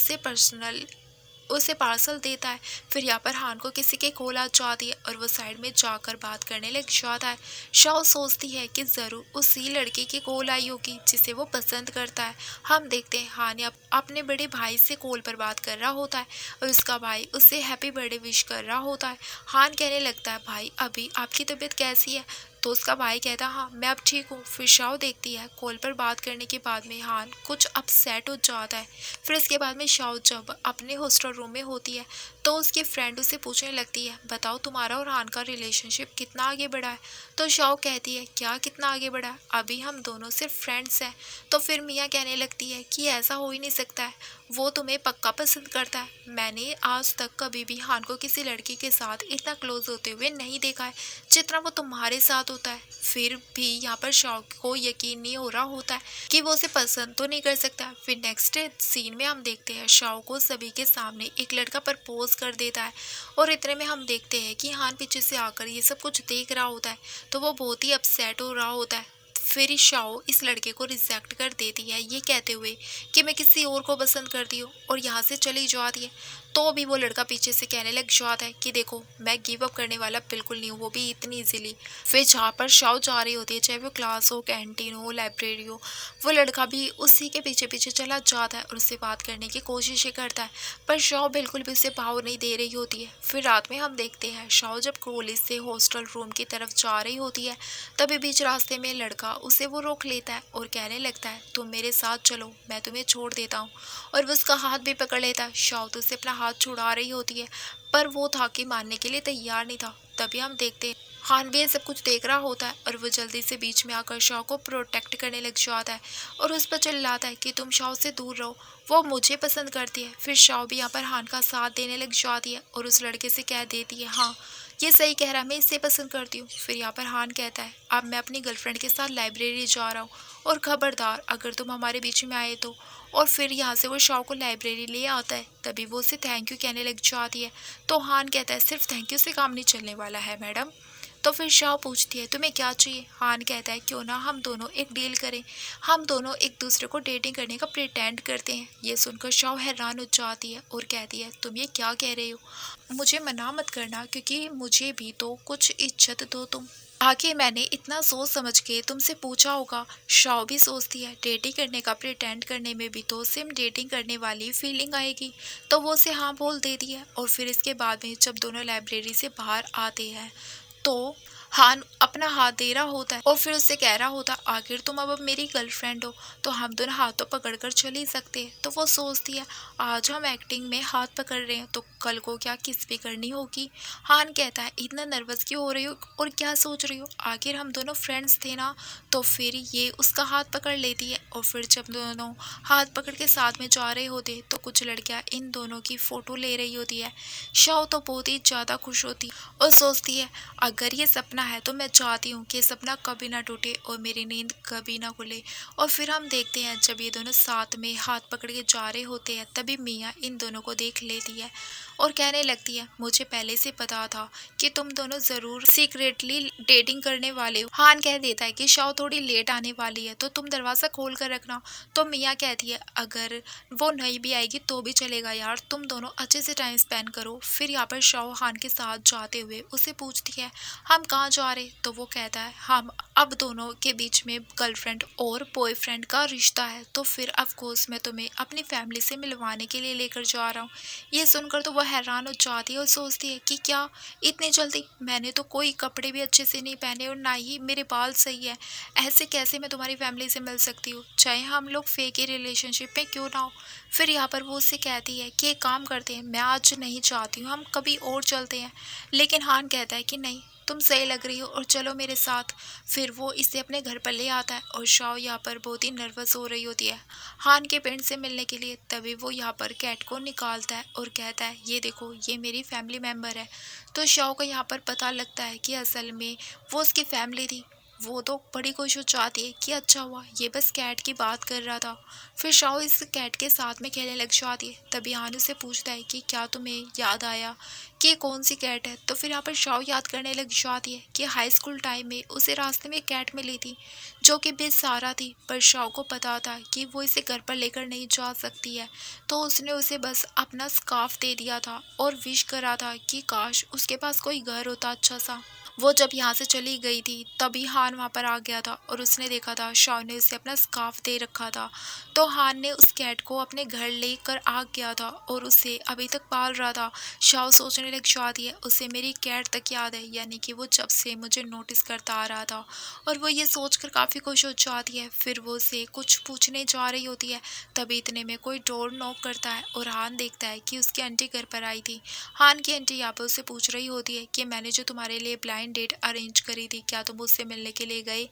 उसे पार्सल देता है। फिर यहाँ पर हान को किसी की कॉल आ जाती है और वो साइड में जाकर बात करने लग जाता है। शाओ सोचती है कि ज़रूर उसी लड़के की कॉल आई होगी जिसे वो पसंद करता है। हम देखते हैं हान अपने बड़े भाई से कॉल पर बात कर रहा होता है और उसका भाई उससे हैप्पी बर्थडे विश कर रहा होता है। हान कहने लगता है भाई अभी आपकी तबीयत कैसी है? तो उसका भाई कहता है हाँ मैं अब ठीक हूँ। फिर शाओ देखती है कॉल पर बात करने के बाद में हान कुछ अपसेट हो जाता है। फिर इसके बाद में शाओ जब अपने हॉस्टल रूम में होती है तो उसकी फ्रेंड उसे पूछने लगती है बताओ तुम्हारा और हान का रिलेशनशिप कितना आगे बढ़ा है? तो शाओ कहती है क्या कितना आगे बढ़ा है, अभी हम दोनों सिर्फ फ्रेंड्स हैं। तो फिर मियाँ कहने लगती है कि ऐसा हो ही नहीं सकता है, वो तुम्हें पक्का पसंद करता है। मैंने आज तक कभी भी हान को किसी लड़की के साथ इतना क्लोज होते हुए नहीं देखा है जितना वो तुम्हारे साथ होता है। फिर भी यहाँ पर शाओ को यकीन नहीं हो रहा होता है कि वो उसे पसंद तो नहीं कर सकता। फिर नेक्स्ट सीन में हम देखते हैं शाओ को सभी के सामने एक लड़का प्रपोज कर देता है और इतने में हम देखते हैं कि हान पीछे से आकर ये सब कुछ देख रहा होता है तो वो बहुत ही अपसेट हो रहा होता है। फिर शाओ इस लड़के को रिजेक्ट कर देती है ये कहते हुए कि मैं किसी और को पसंद करती हूँ और यहाँ से चली जाती है। तो भी वो लड़का पीछे से कहने लग जाता है कि देखो मैं गिव अप करने वाला बिल्कुल नहीं हूँ, वो भी इतनी इजीली। फिर जहाँ पर शाओ जा रही होती है चाहे वो क्लास हो, कैंटीन हो, लाइब्रेरी हो, वो लड़का भी उसी के पीछे पीछे चला जाता है और उससे बात करने की कोशिश ही करता है पर शाओ बिल्कुल भी उसे भाव नहीं दे रही होती है। फिर रात में हम देखते हैं शाओ जब कॉलेज से हॉस्टल रूम की तरफ जा रही होती है तभी बीच रास्ते में लड़का उसे वो रोक लेता है और कहने लगता है तुम मेरे साथ चलो मैं तुम्हें छोड़ देता हूँ और वो उसका हाथ भी पकड़ लेता है। शाओ तो उसे अपना हाथ छुड़ा रही होती है पर वो था कि मानने के लिए तैयार नहीं था। तभी हम देखते हैं हान भी ये सब कुछ देख रहा होता है और वो जल्दी से बीच में आकर शाओ को प्रोटेक्ट करने लग जाता है और उस पर चिल्लाता है कि तुम शाओ से दूर रहो, वो मुझे पसंद करती है। फिर शाओ भी यहाँ पर हान का साथ देने लग जाती है और उस लड़के से कह देती है हाँ ये सही कह रहा है, मैं इससे पसंद करती हूँ। फिर यहाँ पर हान कहता है अब मैं अपनी गर्लफ्रेंड के साथ लाइब्रेरी जा रहा हूँ और खबरदार अगर तुम हमारे बीच में आए तो। और फिर यहाँ से वो शाओ को लाइब्रेरी ले आता है तभी वो उसे थैंक यू कहने लग जाती है। तो हान कहता है सिर्फ थैंक यू से काम नहीं चलने वाला है मैडम। तो फिर शाओ पूछती है तुम्हें क्या चाहिए? हान कहता है क्यों ना हम दोनों एक डील करें, हम दोनों एक दूसरे को डेटिंग करने का प्रिटेंड करते हैं। ये सुनकर शाओ हैरान हो जाती है और कहती है तुम ये क्या कह रहे हो, मुझे मना मत करना क्योंकि मुझे भी तो कुछ इज्जत दो तुम, आखिर मैंने इतना सोच समझ के तुमसे पूछा होगा। शाओ भी सोचती है डेटिंग करने का प्रिटेंड करने में भी तो सेम डेटिंग करने वाली फीलिंग आएगी तो वो उसे हाँ बोल देती है। और फिर इसके बाद में जब दोनों लाइब्रेरी से बाहर आते हैं तो हान अपना हाथ दे रहा होता है और फिर उससे कह रहा होता आखिर तुम अब मेरी गर्लफ्रेंड हो तो हम दोनों हाथ तो पकड़ कर चल ही सकते हैं। तो वो सोचती है आज हम एक्टिंग में हाथ पकड़ रहे हैं तो कल को क्या किस पे करनी होगी। हान कहता है इतना नर्वस क्यों हो रही हो और क्या सोच रही हो, आखिर हम दोनों फ्रेंड्स थे ना। तो फिर ये उसका हाथ पकड़ लेती है और फिर जब दोनों हाथ पकड़ के साथ में जा रहे होते तो कुछ लड़कियां इन दोनों की फ़ोटो ले रही होती है। शाओ तो बहुत ही ज़्यादा खुश होती और सोचती है अगर ये सपना है तो मैं चाहती हूँ कि सपना कभी ना टूटे और मेरी नींद कभी ना खुले। और फिर हम देखते हैं जब ये दोनों साथ में हाथ पकड़ के जा रहे होते हैं तभी मियाँ इन दोनों को देख लेती है और कहने लगती है मुझे पहले से पता था कि तुम दोनों ज़रूर सीक्रेटली डेटिंग करने वाले हो। हान कह देता है कि शाओ थोड़ी लेट आने वाली है तो तुम दरवाज़ा खोल कर रखना। तो मियाँ कहती है अगर वो नहीं भी आएगी तो भी चलेगा यार, तुम दोनों अच्छे से टाइम स्पेंड करो। फिर यहाँ पर शाओ हान के साथ जाते हुए उसे पूछती है हम कहाँ जा रहे? तो वो कहता है हम अब दोनों के बीच में गर्लफ्रेंड और बॉयफ्रेंड का रिश्ता है तो फिर ऑफ कोर्स मैं तुम्हें अपनी फैमिली से मिलवाने के लिए लेकर जा रहा हूँ। ये सुनकर तो वह हैरान हो जाती है और सोचती है कि क्या इतनी जल्दी, मैंने तो कोई कपड़े भी अच्छे से नहीं पहने और ना ही मेरे बाल सही है, ऐसे कैसे मैं तुम्हारी फैमिली से मिल सकती हूँ, चाहे हम लोग फेक ही रिलेशनशिप में क्यों ना हो। फिर यहाँ पर वो उससे कहती है कि एक काम करते हैं, मैं आज नहीं चाहती हूँ, हम कभी और चलते हैं। लेकिन हान कहता है कि नहीं तुम सही लग रही हो और चलो मेरे साथ। फिर वो इसे अपने घर पर ले आता है और शाओ यहाँ पर बहुत ही नर्वस हो रही होती है हान के पेरेंट्स से मिलने के लिए। तभी वो यहाँ पर कैट को निकालता है और कहता है ये देखो ये मेरी फैमिली मेम्बर है। तो शाओ को यहाँ पर पता लगता है कि असल में वो उसकी फैमिली थी वो तो बड़ी खुश हो जाती है कि अच्छा हुआ ये बस कैट की बात कर रहा था। फिर शाओ इस कैट के साथ में खेलने लग जाती है। तभी हान उसे पूछता है कि क्या तुम्हें याद आया कि ये कौन सी कैट है। तो फिर यहाँ पर शाओ याद करने लग जाती है कि हाई स्कूल टाइम में उसे रास्ते में एक कैट मिली थी जो कि बेसहारा थी, पर शाओ को पता था कि वो इसे घर पर लेकर नहीं जा सकती है। तो उसने उसे बस अपना स्कार्फ दे दिया था और विश करा था कि काश उसके पास कोई घर होता अच्छा सा। वो जब यहाँ से चली गई थी तभी हान वहाँ पर आ गया था और उसने देखा था शाओ ने उसे अपना स्कार्फ दे रखा था। तो हान ने उस कैट को अपने घर लेकर आ गया था और उसे अभी तक पाल रहा था। शाओ सोचने लग जाती है उसे मेरी कैट तक याद है, यानी कि वो जब से मुझे नोटिस करता आ रहा था। और वो ये सोचकर काफ़ी खुश हो जाती है। फिर वो उसे कुछ पूछने जा रही होती है। तभी इतने में कोई डोर नॉक करता है और हान देखता है कि उसकी आंटी घर पर आई थी। हान की आंटी यहाँ पर उसे पूछ रही होती है कि मैंने जो तुम्हारे लिए ब्लाइंड डेट अरेंज करी थी क्या तुम उससे मिलने के लिए गए।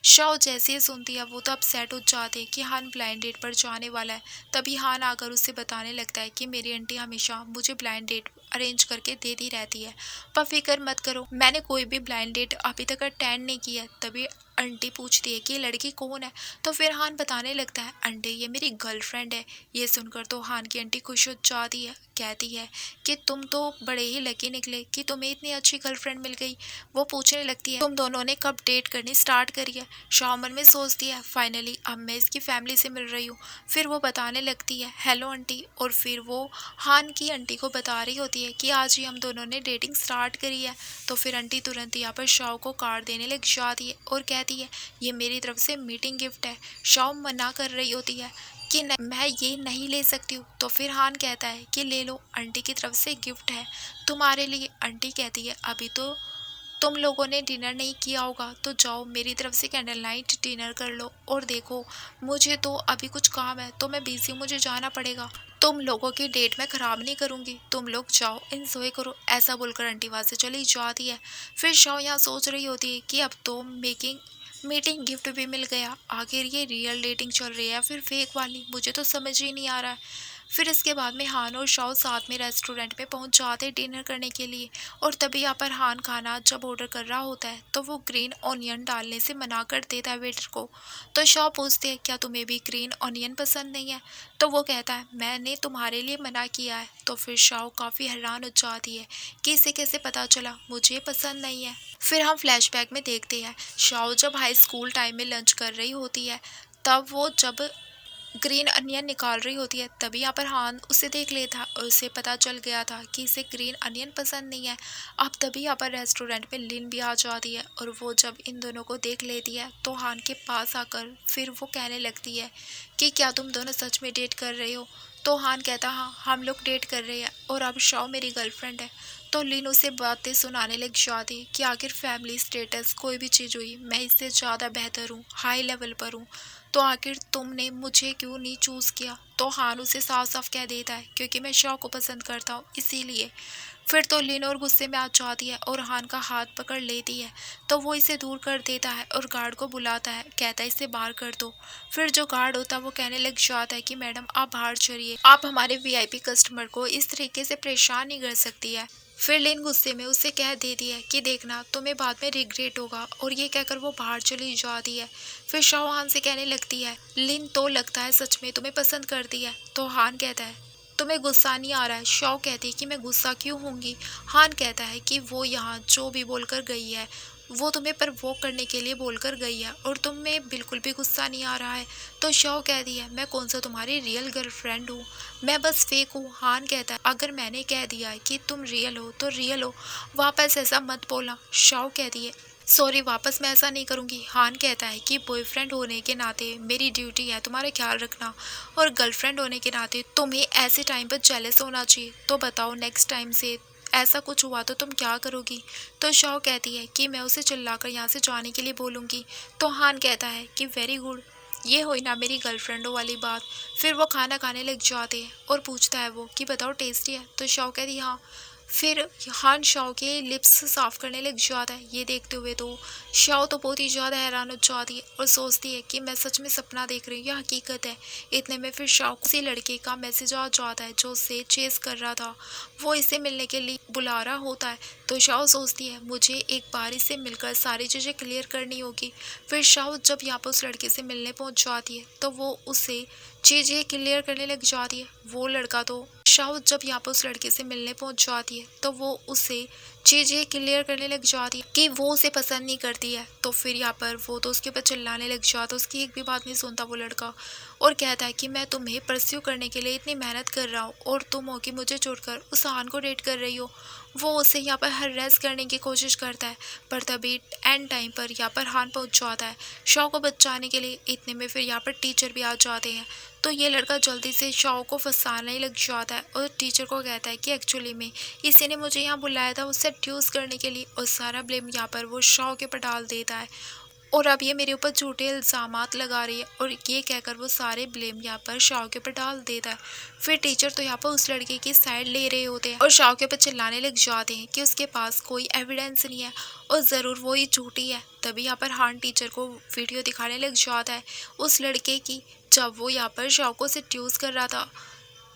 शाओ जैसे ही सुनती है वो तो अपसेट हो जाते हैं कि हान ब्लाइंड डेट पर जाने वाला है। तभी हान आकर उसे बताने लगता है कि मेरी आंटी हमेशा मुझे ब्लाइंड डेट अरेंज करके देती रहती है, पर फिक्र मत करो मैंने कोई भी ब्लाइंड डेट अभी तक अटेंड नहीं किया है। तभी आंटी पूछती है कि ये लड़की कौन है। तो फिर हान बताने लगता है आंटी ये मेरी गर्लफ्रेंड है। ये सुनकर तो हान की आंटी खुश हो जाती है, कहती है कि तुम तो बड़े ही लकी निकले कि तुम्हें इतनी अच्छी गर्लफ्रेंड मिल गई। वो पूछने लगती है तुम दोनों ने कब डेट करनी स्टार्ट करी है। शाओ मन में सोचती है फाइनली अब मैं इसकी फैमिली से मिल रही हूँ। फिर वो बताने लगती है हेलो आंटी, और फिर वो हान की आंटी को बता रही होती है कि आज ही हम दोनों ने डेटिंग स्टार्ट करी है। तो फिर आंटी तुरंत यहाँ पर शाओ को कार्ड देने लग जाती है और कहती है ये मेरी तरफ से मीटिंग गिफ्ट है। शाओ मना कर रही होती है कि मैं ये नहीं ले सकती हूँ। तो फिर हान कहता है कि ले लो आंटी की तरफ से गिफ्ट है तुम्हारे लिए। आंटी कहती है अभी तो तुम लोगों ने डिनर नहीं किया होगा तो जाओ मेरी तरफ से कैंडल नाइट डिनर कर लो। और देखो मुझे तो अभी कुछ काम है तो मैं बिजी हूँ, मुझे जाना पड़ेगा। तुम लोगों की डेट मैं ख़राब नहीं करूँगी, तुम लोग जाओ एंजॉय करो। ऐसा बोलकर आंटी वहाँ से चली जाती है। फिर शाओ यहाँ सोच रही होती है कि अब तो मीटिंग गिफ्ट भी मिल गया, आखिर ये रियल डेटिंग चल रही है या फिर फेक वाली, मुझे तो समझ ही नहीं आ रहा है। फिर इसके बाद में हान और शाओ साथ में रेस्टोरेंट में पहुंच जाते हैं डिनर करने के लिए। और तभी यहाँ पर हान खाना जब ऑर्डर कर रहा होता है तो वो ग्रीन ऑनियन डालने से मना कर देता है वेटर को। तो शाओ पूछते हैं क्या तुम्हें भी ग्रीन ऑनियन पसंद नहीं है। तो वो कहता है मैंने तुम्हारे लिए मना किया है। तो फिर शाओ काफ़ी हैरान हो जाती है कि इसे कैसे पता चला मुझे पसंद नहीं है। फिर हम फ्लैशबैक में देखते हैं शाओ जब हाई स्कूल टाइम में लंच कर रही होती है, तब वो जब ग्रीन अनियन निकाल रही होती है तभी यहाँ पर हान उसे देख लेता और उसे पता चल गया था कि इसे ग्रीन अनियन पसंद नहीं है। अब तभी यहाँ पर रेस्टोरेंट में लिन भी आ जाती है और वो जब इन दोनों को देख लेती है तो हान के पास आकर फिर वो कहने लगती है कि क्या तुम दोनों सच में डेट कर रहे हो। तो हान कहता हाँ हम लोग डेट कर रहे हैं और अब शाओ मेरी गर्लफ्रेंड है। तो लिन उसे बातें सुनाने लग जाती कि आखिर फैमिली स्टेटस कोई भी चीज़ हुई मैं इससे ज़्यादा बेहतर हूँ, हाई लेवल पर हूँ, तो आखिर तुमने मुझे क्यों नहीं चूज़ किया। तो हान उसे साफ साफ कह देता है क्योंकि मैं शाओ को पसंद करता हूँ इसीलिए। फिर तो लिन और गुस्से में आ जाती है और हान का हाथ पकड़ लेती है। तो वो इसे दूर कर देता है और गार्ड को बुलाता है, कहता है इसे बाहर कर दो। फिर जो गार्ड होता है वो कहने लग जाता है कि मैडम आप बाहर चलिए, आप हमारे वीआईपी कस्टमर को इस तरीके से परेशान नहीं कर सकती है। फिर लिन गुस्से में उसे कह देती है कि देखना तुम्हें बाद में रिग्रेट होगा, और ये कहकर वो बाहर चली जाती है। फिर शाओ हान से कहने लगती है लिन तो लगता है सच में तुम्हें पसंद करती है। तो हान कहता है तुम्हें गुस्सा नहीं आ रहा है। शाओ कहती है कि मैं गुस्सा क्यों होंगी। हान कहता है कि वो यहाँ जो भी बोलकर गई है वो तुम्हें प्रवोक करने के लिए बोलकर गई है और तुम्हें बिल्कुल भी गुस्सा नहीं आ रहा है। तो शाओ कहती है मैं कौन सा तुम्हारी रियल गर्लफ्रेंड हूँ, मैं बस फेक हूँ। हान कहता है अगर मैंने कह दिया है कि तुम रियल हो तो रियल हो, वापस ऐसा मत बोलना। शाओ कहती है सॉरी वापस मैं ऐसा नहीं करूँगी। हान कहता है कि बॉयफ्रेंड होने के नाते मेरी ड्यूटी है तुम्हारा ख्याल रखना, और गर्लफ्रेंड होने के नाते तुम्हें ऐसे टाइम पर जेलस होना चाहिए। तो बताओ नेक्स्ट टाइम से ऐसा कुछ हुआ तो तुम क्या करोगी। तो शाओ कहती है कि मैं उसे चिल्लाकर यहाँ से जाने के लिए बोलूँगी। तो हान कहता है कि वेरी गुड, ये हुई ना मेरी गर्लफ्रेंडों वाली बात। फिर वो खाना खाने लग जाते हैं और पूछता है वो कि बताओ टेस्टी है। तो शाओ कहती है हाँ। फिर हान शाओ के लिप्स साफ करने लग जाता है। ये देखते हुए तो शाओ तो बहुत ही ज़्यादा हैरान हो जाती है और सोचती है कि मैं सच में सपना देख रही हूँ या हकीकत है। इतने में फिर शाओ को किसी लड़के का मैसेज आ जाता है जो उसे चेस कर रहा था। वो इसे मिलने के लिए बुला रहा होता है। तो शाओ सोचती है मुझे एक बार इससे मिलकर सारी चीज़ें क्लियर करनी होगी। फिर शाओ जब यहाँ पर उस लड़के से मिलने पहुँच जाती है तो वो उसे चीज़ें क्लियर करने लग जाती है। वो लड़का तो शाओ जब यहाँ पर उस लड़के से मिलने पहुंच जाती है तो वो उसे चीज़ें क्लियर करने लग जाती है कि वो उसे पसंद नहीं करती है। तो फिर यहाँ पर वो तो उसके ऊपर चिल्लाने लग जाता है। उसकी एक भी बात नहीं सुनता वो लड़का और कहता है कि मैं तुम्हें परस्यू करने के लिए इतनी मेहनत कर रहा हूँ और तुम हो कि मुझे छोड़कर उस हान को डेट कर रही हो। वो उसे यहाँ पर हरेस करने की कोशिश करता है पर तभी एंड टाइम पर यहाँ पर हान पहुँच जाता है शाओ को बचाने के लिए। इतने में फिर यहाँ पर टीचर भी आ जाते हैं। तो ये लड़का जल्दी से शाओ को फंसाने लग जाता है और टीचर को कहता है कि एक्चुअली में इसी ने मुझे यहाँ बुलाया था उससे ट्यूस करने के लिए और सारा ब्लेम यहाँ पर वो शाओ के ऊपर डाल देता है और अब ये मेरे ऊपर झूठे इल्ज़ामात लगा रही है और ये कहकर वो सारे ब्लेम यहाँ पर शाओ के ऊपर डाल देता है। फिर टीचर तो यहाँ पर उस लड़के की साइड ले रहे होते हैं और शाओ के ऊपर चिल्लाने लग जाते हैं कि उसके पास कोई एविडेंस नहीं है और ज़रूर वो ही झूठी है। तभी यहाँ पर हान टीचर को वीडियो दिखाने लग जाता है उस लड़के की जब वो यहाँ पर शाओ को सेड्यूस कर रहा था।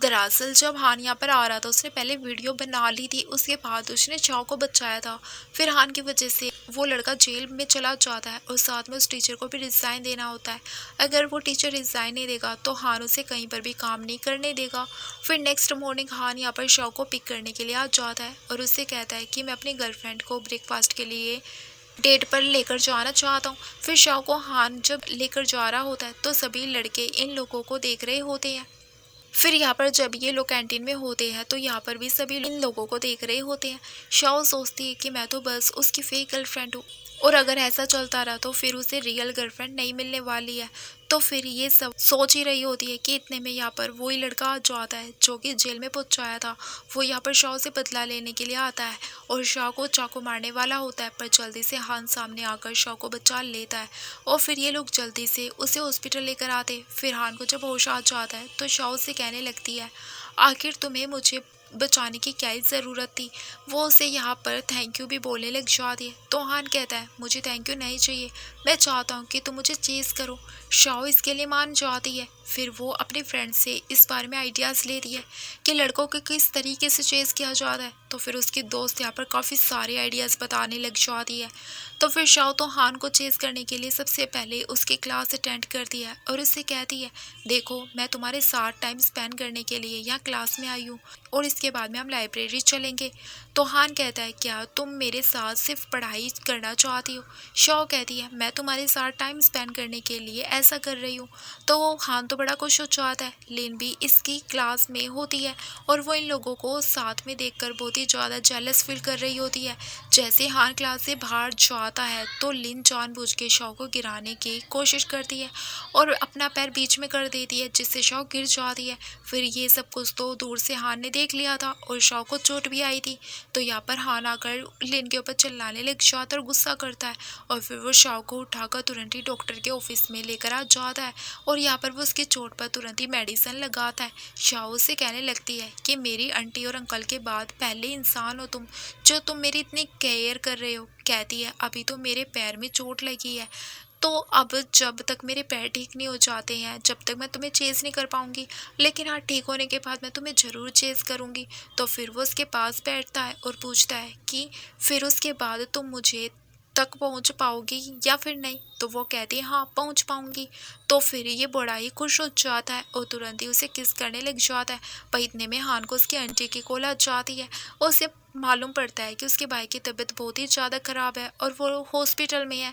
दरअसल जब हान यहाँ पर आ रहा था उसने पहले वीडियो बना ली थी, उसके बाद उसने शाओ को बचाया था। फिर हान की वजह से वो लड़का जेल में चला जाता है और साथ में उस टीचर को भी रिज़ाइन देना होता है। अगर वो टीचर रिज़ाइन नहीं देगा तो हान उसे कहीं पर भी काम नहीं करने देगा। फिर नेक्स्ट मॉर्निंग हान यहाँ पर शाओ को पिक करने के लिए आ जाता है और उससे कहता है कि मैं अपनी गर्लफ्रेंड को ब्रेकफास्ट के लिए डेट पर लेकर जाना चाहता हूँ। फिर शाओ को हान जब लेकर जा रहा होता है तो सभी लड़के इन लोगों को देख रहे होते हैं। फिर यहाँ पर जब ये लोग कैंटीन में होते हैं तो यहाँ पर भी सभी इन लोगों को देख रहे होते हैं। शाओ सोचती है कि मैं तो बस उसकी फेक गर्लफ्रेंड हूँ और अगर ऐसा चलता रहा तो फिर उसे रियल गर्लफ्रेंड नहीं मिलने वाली है। तो फिर ये सब सोच ही रही होती है कि इतने में यहाँ पर वही लड़का आ जाता है जो कि जेल में पहुंचाया था। वो यहाँ पर शाओ से बदला लेने के लिए आता है और शाओ को चाकू मारने वाला होता है पर जल्दी से हान सामने आकर शाओ को बचा लेता है और फिर ये लोग जल्दी से उसे हॉस्पिटल लेकर आते। फिर हान को जब होश आ जाता है तो शाओ से कहने लगती है आखिर तुम्हें मुझे बचाने की क्या ही ज़रूरत थी। वो उसे यहाँ पर थैंक यू भी बोलने लग जाती है। तो हान कहता है मुझे थैंक यू नहीं चाहिए, मैं चाहता हूँ कि तुम मुझे चेज़ करो। शाओ इसके लिए मान जाती है। फिर वो अपने फ्रेंड से इस बारे में आइडियाज़ लेती है कि लड़कों को किस तरीके से चेज़ किया जाता है। तो फिर उसकी दोस्त यहाँ पर काफ़ी सारे आइडियाज़ बताने लग जाती है। तो फिर शाओ तो हान को चेज़ करने के लिए सबसे पहले उसकी क्लास अटेंड करती है और उससे कहती है देखो मैं तुम्हारे साथ टाइम स्पेंड करने के लिए यहाँ क्लास में आई हूँ और इसके बाद में हम लाइब्रेरी चलेंगे। तो हान कहता है क्या तुम मेरे साथ सिर्फ पढ़ाई करना चाहती हो। शाओ कहती है मैं तुम्हारे साथ टाइम स्पेंड करने के लिए ऐसा कर रही हूँ। तो हान तो बड़ा खुश हो जाता है। लिन भी इसकी क्लास में होती है और वो इन लोगों को साथ में देखकर बहुत ही ज़्यादा जेलस फील कर रही होती है। जैसे हान क्लास से बाहर जाता है तो लिन जानबूझ के शाओ को गिराने की कोशिश करती है और अपना पैर बीच में कर देती है जिससे शाओ गिर जाती है। फिर ये सब कुछ तो दूर से हान ने देख लिया था और शाओ को चोट भी आई थी। तो यहाँ पर हान आकर लिन के ऊपर चिल्लाने लग जाता है और गुस्सा करता है और फिर वो शाओ को उठाकर तुरंत ही डॉक्टर के ऑफिस में लेकर आ जाता है और यहाँ पर वो उसकी चोट पर तुरंत ही मेडिसिन लगाता है। शाओ से कहने लगती है कि मेरी आंटी और अंकल के बाद पहले इंसान हो तुम जो तुम मेरी इतनी केयर कर रहे हो। कहती है अभी तो मेरे पैर में चोट लगी है तो अब जब तक मेरे पैर ठीक नहीं हो जाते हैं जब तक मैं तुम्हें चेज़ नहीं कर पाऊंगी, लेकिन हाँ ठीक होने के बाद मैं तुम्हें ज़रूर चेज़ करूंगी। तो फिर वो उसके पास बैठता है और पूछता है कि फिर उसके बाद तुम मुझे तक पहुंच पाओगी या फिर नहीं। तो वो कहती है हाँ पहुंच पाऊंगी। तो फिर ये बड़ा ही खुश हो जाता है और तुरंत ही उसे किस करने लग जाता है। पर इतने में हान को उसकी आंटी की कॉल आ जाती है और उसे मालूम पड़ता है कि उसके भाई की तबीयत बहुत ही ज़्यादा ख़राब है और वो हॉस्पिटल में है।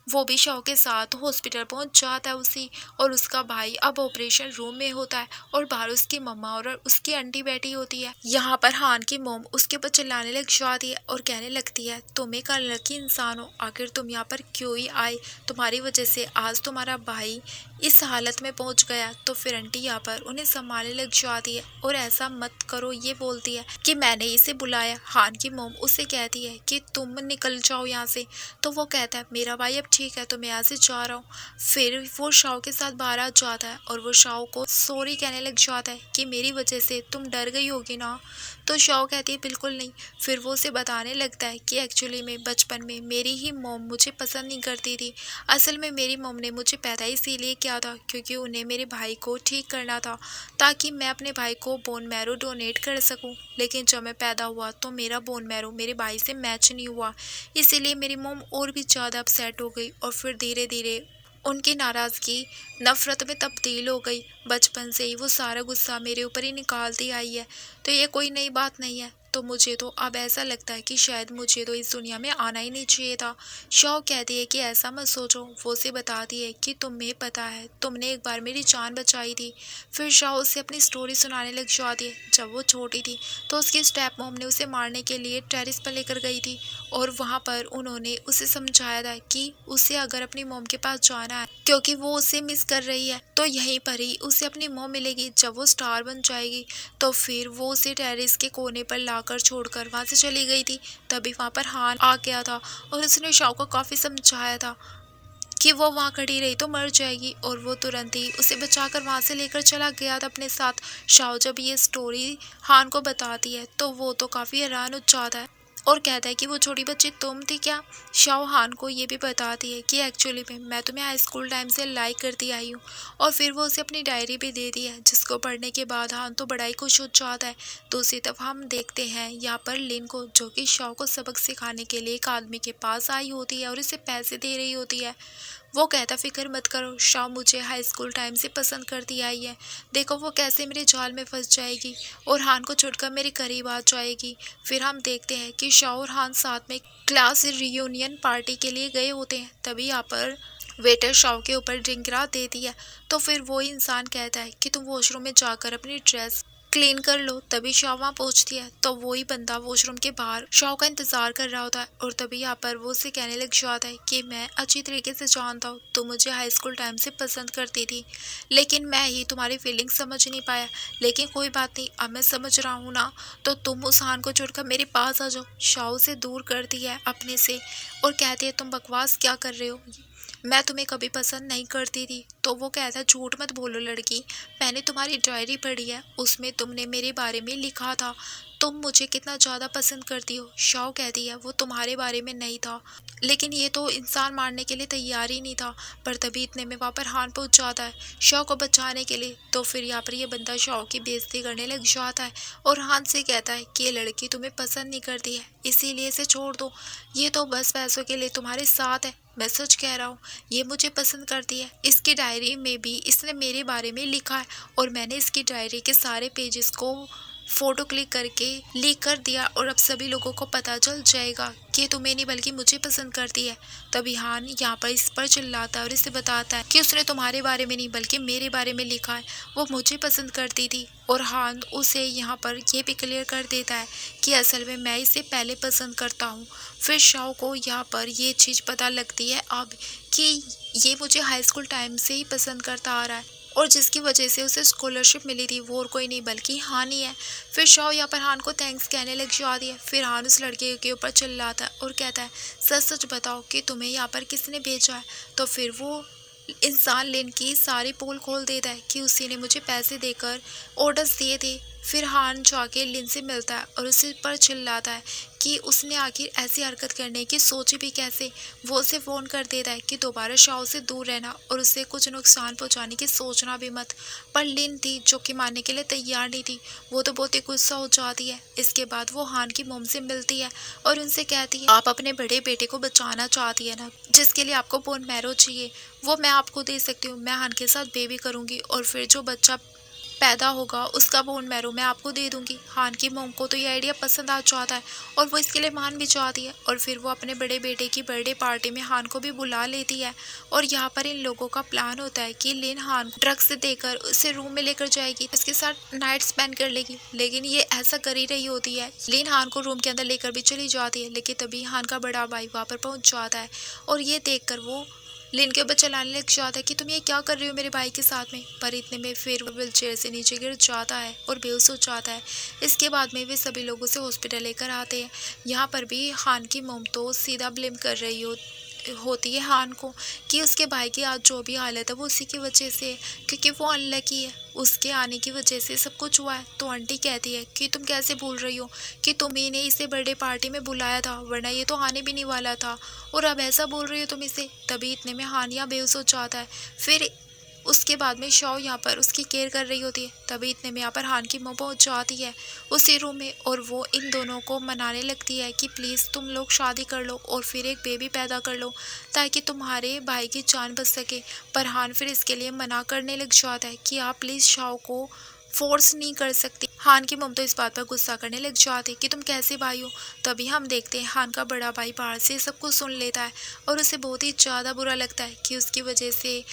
वो भी शाओ के साथ हॉस्पिटल पहुंच जाता है उसी और उसका भाई अब ऑपरेशन रूम में होता है और बाहर उसकी मम्मा और उसकी आंटी बैठी होती है। यहाँ पर हान की मोम उसके ऊपर चिल्लाने लग जाती है और कहने लगती है तुम एक अनलकी इंसान हो, आखिर तुम यहाँ पर क्यों ही आए, तुम्हारी वजह से आज तुम्हारा भाई इस हालत में पहुंच गया। तो फिर आंटी यहाँ पर उन्हें संभालने लग जाती है और ऐसा मत करो ये बोलती है कि मैंने इसे बुलाया, हान की मोम उसे कहती है कि तुम निकल जाओ यहाँ से। तो वो कहता है मेरा भाई अब ठीक है तो मैं यहाँ से जा रहा हूँ। फिर वो शाओ के साथ बाहर आ जाता है और वो शाओ को सॉरी कहने लग जाता है कि मेरी वजह से तुम डर गई होगी ना। तो शाओ कहती है बिल्कुल नहीं। फिर वो उसे बताने लगता है कि एक्चुअली में बचपन में मेरी ही मोम मुझे पसंद नहीं करती थी। असल में मेरी मोम ने मुझे पैदा इसीलिए किया था क्योंकि उन्हें मेरे भाई को ठीक करना था ताकि मैं अपने भाई को बोन मैरो डोनेट कर सकूं। लेकिन जब मैं पैदा हुआ तो मेरा बोन मैरो मेरे भाई से मैच नहीं हुआ, इसीलिए मेरी मोम और भी ज़्यादा अपसेट हो गई और फिर धीरे धीरे उनकी नाराज़गी नफ़रत में तब्दील हो गई। बचपन से ही वो सारा गुस्सा मेरे ऊपर ही निकालती आई है, तो ये कोई नई बात नहीं है। तो मुझे तो अब ऐसा लगता है कि शायद मुझे तो इस दुनिया में आना ही नहीं चाहिए था। शौ कहती है कि ऐसा मत सोचो। वो उसे बताती है कि तुम्हें पता है तुमने एक बार मेरी जान बचाई थी। फिर शौ उसे अपनी स्टोरी सुनाने लग जाती है। जब वो छोटी थी तो उसकी स्टेप मॉम ने उसे मारने के लिए टेरेस पर लेकर गई थी और वहाँ पर उन्होंने उसे समझाया था कि उसे अगर अपनी मॉम के पास जाना है क्योंकि वो उसे मिस कर रही है तो यहीं पर ही उसे अपनी मॉम मिलेगी जब वो स्टार बन जाएगी। तो फिर वो उसे टेरेस के कोने पर लाकर छोड़कर वहाँ से चली गई थी। तभी वहाँ पर हान आ गया था और उसने शाओ को काफ़ी समझाया था कि वो वहाँ खड़ी रही तो मर जाएगी और वो तुरंत ही उसे बचाकर वहाँ से लेकर चला गया था अपने साथ। शाओ जब ये स्टोरी हान को बताती है तो वो तो काफ़ी हैरान हो जाता है और कहता है कि वो छोटी बच्ची तुम थी क्या। शाओ हान को ये भी बताती है कि एक्चुअली में मैं तुम्हें हाई स्कूल टाइम से लाइक करती आई हूँ और फिर वो उसे अपनी डायरी भी देती है जिसको पढ़ने के बाद हान तो बड़ा ही खुश हो जाता है। दूसरी तरफ हम देखते हैं यहाँ पर लिन को जो कि शाओ को सबक सिखाने के लिए एक आदमी के पास आई होती है और इसे पैसे दे रही होती है। वो कहता फिक्र मत करो, शाओ मुझे हाई स्कूल टाइम से पसंद करती आई है, देखो वो कैसे मेरे जाल में फंस जाएगी और हान को छुड़कर मेरे करीब आ जाएगी। फिर हम देखते हैं कि शाओ और हान साथ में क्लास रियूनियन पार्टी के लिए गए होते हैं। तभी यहाँ पर वेटर शाओ के ऊपर ड्रिंक गिरा देती है। तो फिर वो इंसान कहता है कि तुम वॉशरूम में जाकर अपनी ड्रेस क्लीन कर लो। तभी शाओ वहाँ पहुँचती है तो वही बंदा वॉशरूम के बाहर शाओ का इंतजार कर रहा होता है और तभी यहाँ पर वो उसे कहने लग जाता है कि मैं अच्छी तरीके से जानता हूँ तो मुझे हाई स्कूल टाइम से पसंद करती थी लेकिन मैं ही तुम्हारी फीलिंग्स समझ नहीं पाया, लेकिन कोई बात नहीं अब मैं समझ रहा हूँ ना, तो तुम उस हान को छोड़कर मेरे पास आ जाओ। शाओ से दूर करती है अपने से और कहती है तुम बकवास क्या कर रहे हो, मैं तुम्हें कभी पसंद नहीं करती थी। तो वो कहता है झूठ मत बोलो लड़की, मैंने तुम्हारी डायरी पढ़ी है उसमें तुमने मेरे बारे में लिखा था तुम मुझे कितना ज़्यादा पसंद करती हो। शाओ कहती है वो तुम्हारे बारे में नहीं था लेकिन ये तो इंसान मारने के लिए तैयार ही नहीं था। पर तभी इतने में वहाँ पर हान पहुँच जाता है शाओ को बचाने के लिए। तो फिर यहाँ पर ये बंदा शाओ की बेइज्जती करने लग जाता है और हान से कहता है कि ये लड़की तुम्हें पसंद नहीं करती है इसीलिए इसे छोड़ दो, ये तो बस पैसों के लिए तुम्हारे साथ है, मैं सच कह रहा हूँ ये मुझे पसंद करती है। इसकी डायरी में भी इसने मेरे बारे में लिखा है और मैंने इसकी डायरी के सारे पेजेस को फ़ोटो क्लिक करके लीक कर दिया और अब सभी लोगों को पता चल जाएगा कि तुम्हें नहीं बल्कि मुझे पसंद करती है। तभी हान यहाँ पर इस पर चिल्लाता है और इसे बताता है कि उसने तुम्हारे बारे में नहीं बल्कि मेरे बारे में लिखा है, वो मुझे पसंद करती थी। और हान उसे यहाँ पर ये भी क्लियर कर देता है कि असल में मैं इसे पहले पसंद करता हूँ। फिर शाओ को यहाँ पर ये चीज़ पता लगती है अब कि ये मुझे हाई स्कूल टाइम से ही पसंद करता आ रहा है और जिसकी वजह से उसे स्कॉलरशिप मिली थी वो और कोई नहीं बल्कि हान ही है। फिर शाओ यहाँ पर हान को थैंक्स कहने लग जाती है। फिर हान उस लड़के के ऊपर चिल्लाता है और कहता है सच सच बताओ कि तुम्हें यहाँ पर किसने भेजा है। तो फिर वो इंसान लिन की सारी पोल खोल देता है कि उसी ने मुझे पैसे देकर ऑर्डर्स दिए थे। फिर हान जाके लिन से मिलता है और उसे पर चिल्लाता है कि उसने आखिर ऐसी हरकत करने की सोची भी कैसे। वो उसे फ़ोन कर देता है कि दोबारा शाओ से दूर रहना और उसे कुछ नुकसान पहुंचाने की सोचना भी मत। पर लिन थी जो कि मानने के लिए तैयार नहीं थी, वो तो बहुत ही गुस्सा हो जाती है। इसके बाद वो हान की मोम से मिलती है और उनसे कहती है आप अपने बड़े बेटे को बचाना चाहती है ना, जिसके लिए आपको बोन मैरो चाहिए वो मैं आपको दे सकती हूँ, मैं हान के साथ बेबी करूँगी और फिर जो बच्चा पैदा होगा उसका बोन मैरो मैं आपको दे दूंगी। हान की मोम को तो ये आइडिया पसंद आ जाता है और वो इसके लिए मान भी जाती है और फिर वो अपने बड़े बेटे की बर्थडे पार्टी में हान को भी बुला लेती है। और यहाँ पर इन लोगों का प्लान होता है कि लिन हान को ड्रग्स देकर उसे रूम में लेकर जाएगी, इसके साथ नाइट स्पेंड कर लेगी। लेकिन ये ऐसा कर ही रही होती है, लिन हान को रूम के अंदर लेकर भी चली जाती है। लेकिन तभी हान का बड़ा भाई वहाँ पर पहुँच जाता है और ये देख वो लिन के ऊपर चलाने लग जाता है कि तुम ये क्या कर रही हो मेरे भाई के साथ में। पर इतने में फिर वो व्हील चेयर से नीचे गिर जाता है और बेहोश हो जाता है। इसके बाद में वे सभी लोगों से हॉस्पिटल लेकर आते हैं। यहाँ पर भी हान की मोम तो सीधा ब्लेम कर रही होती है हान को कि उसके भाई की आज जो भी हालत है वो उसी की वजह से है, क्योंकि वो अनलकी है, उसके आने की वजह से सब कुछ हुआ है। तो आंटी कहती है कि तुम कैसे भूल रही हो कि तुम्ही ने इसे बर्थडे पार्टी में बुलाया था, वरना ये तो आने भी नहीं वाला था, और अब ऐसा बोल रही हो तुम इसे। तभी इतने में हान यहाँ बेहोश हो जाता है। फिर उसके बाद में शाओ यहाँ पर उसकी केयर कर रही होती है। तभी इतने में यहाँ पर हान की मोम पहुँच जाती है उसी रूम में, और वो इन दोनों को मनाने लगती है कि प्लीज़ तुम लोग शादी कर लो और फिर एक बेबी पैदा कर लो ताकि तुम्हारे भाई की जान बच सके। पर हान फिर इसके लिए मना करने लग जाता है कि आप प्लीज़ शाओ को फोर्स नहीं कर सकती। हान की मोम तो इस बात पर गुस्सा करने लग जाती कि तुम कैसे भाई हो। तभी हम देखते हैं हान का बड़ा भाई बाहर से सब कुछ सुन लेता है और उसे बहुत ही ज़्यादा बुरा लगता है कि उसकी वजह से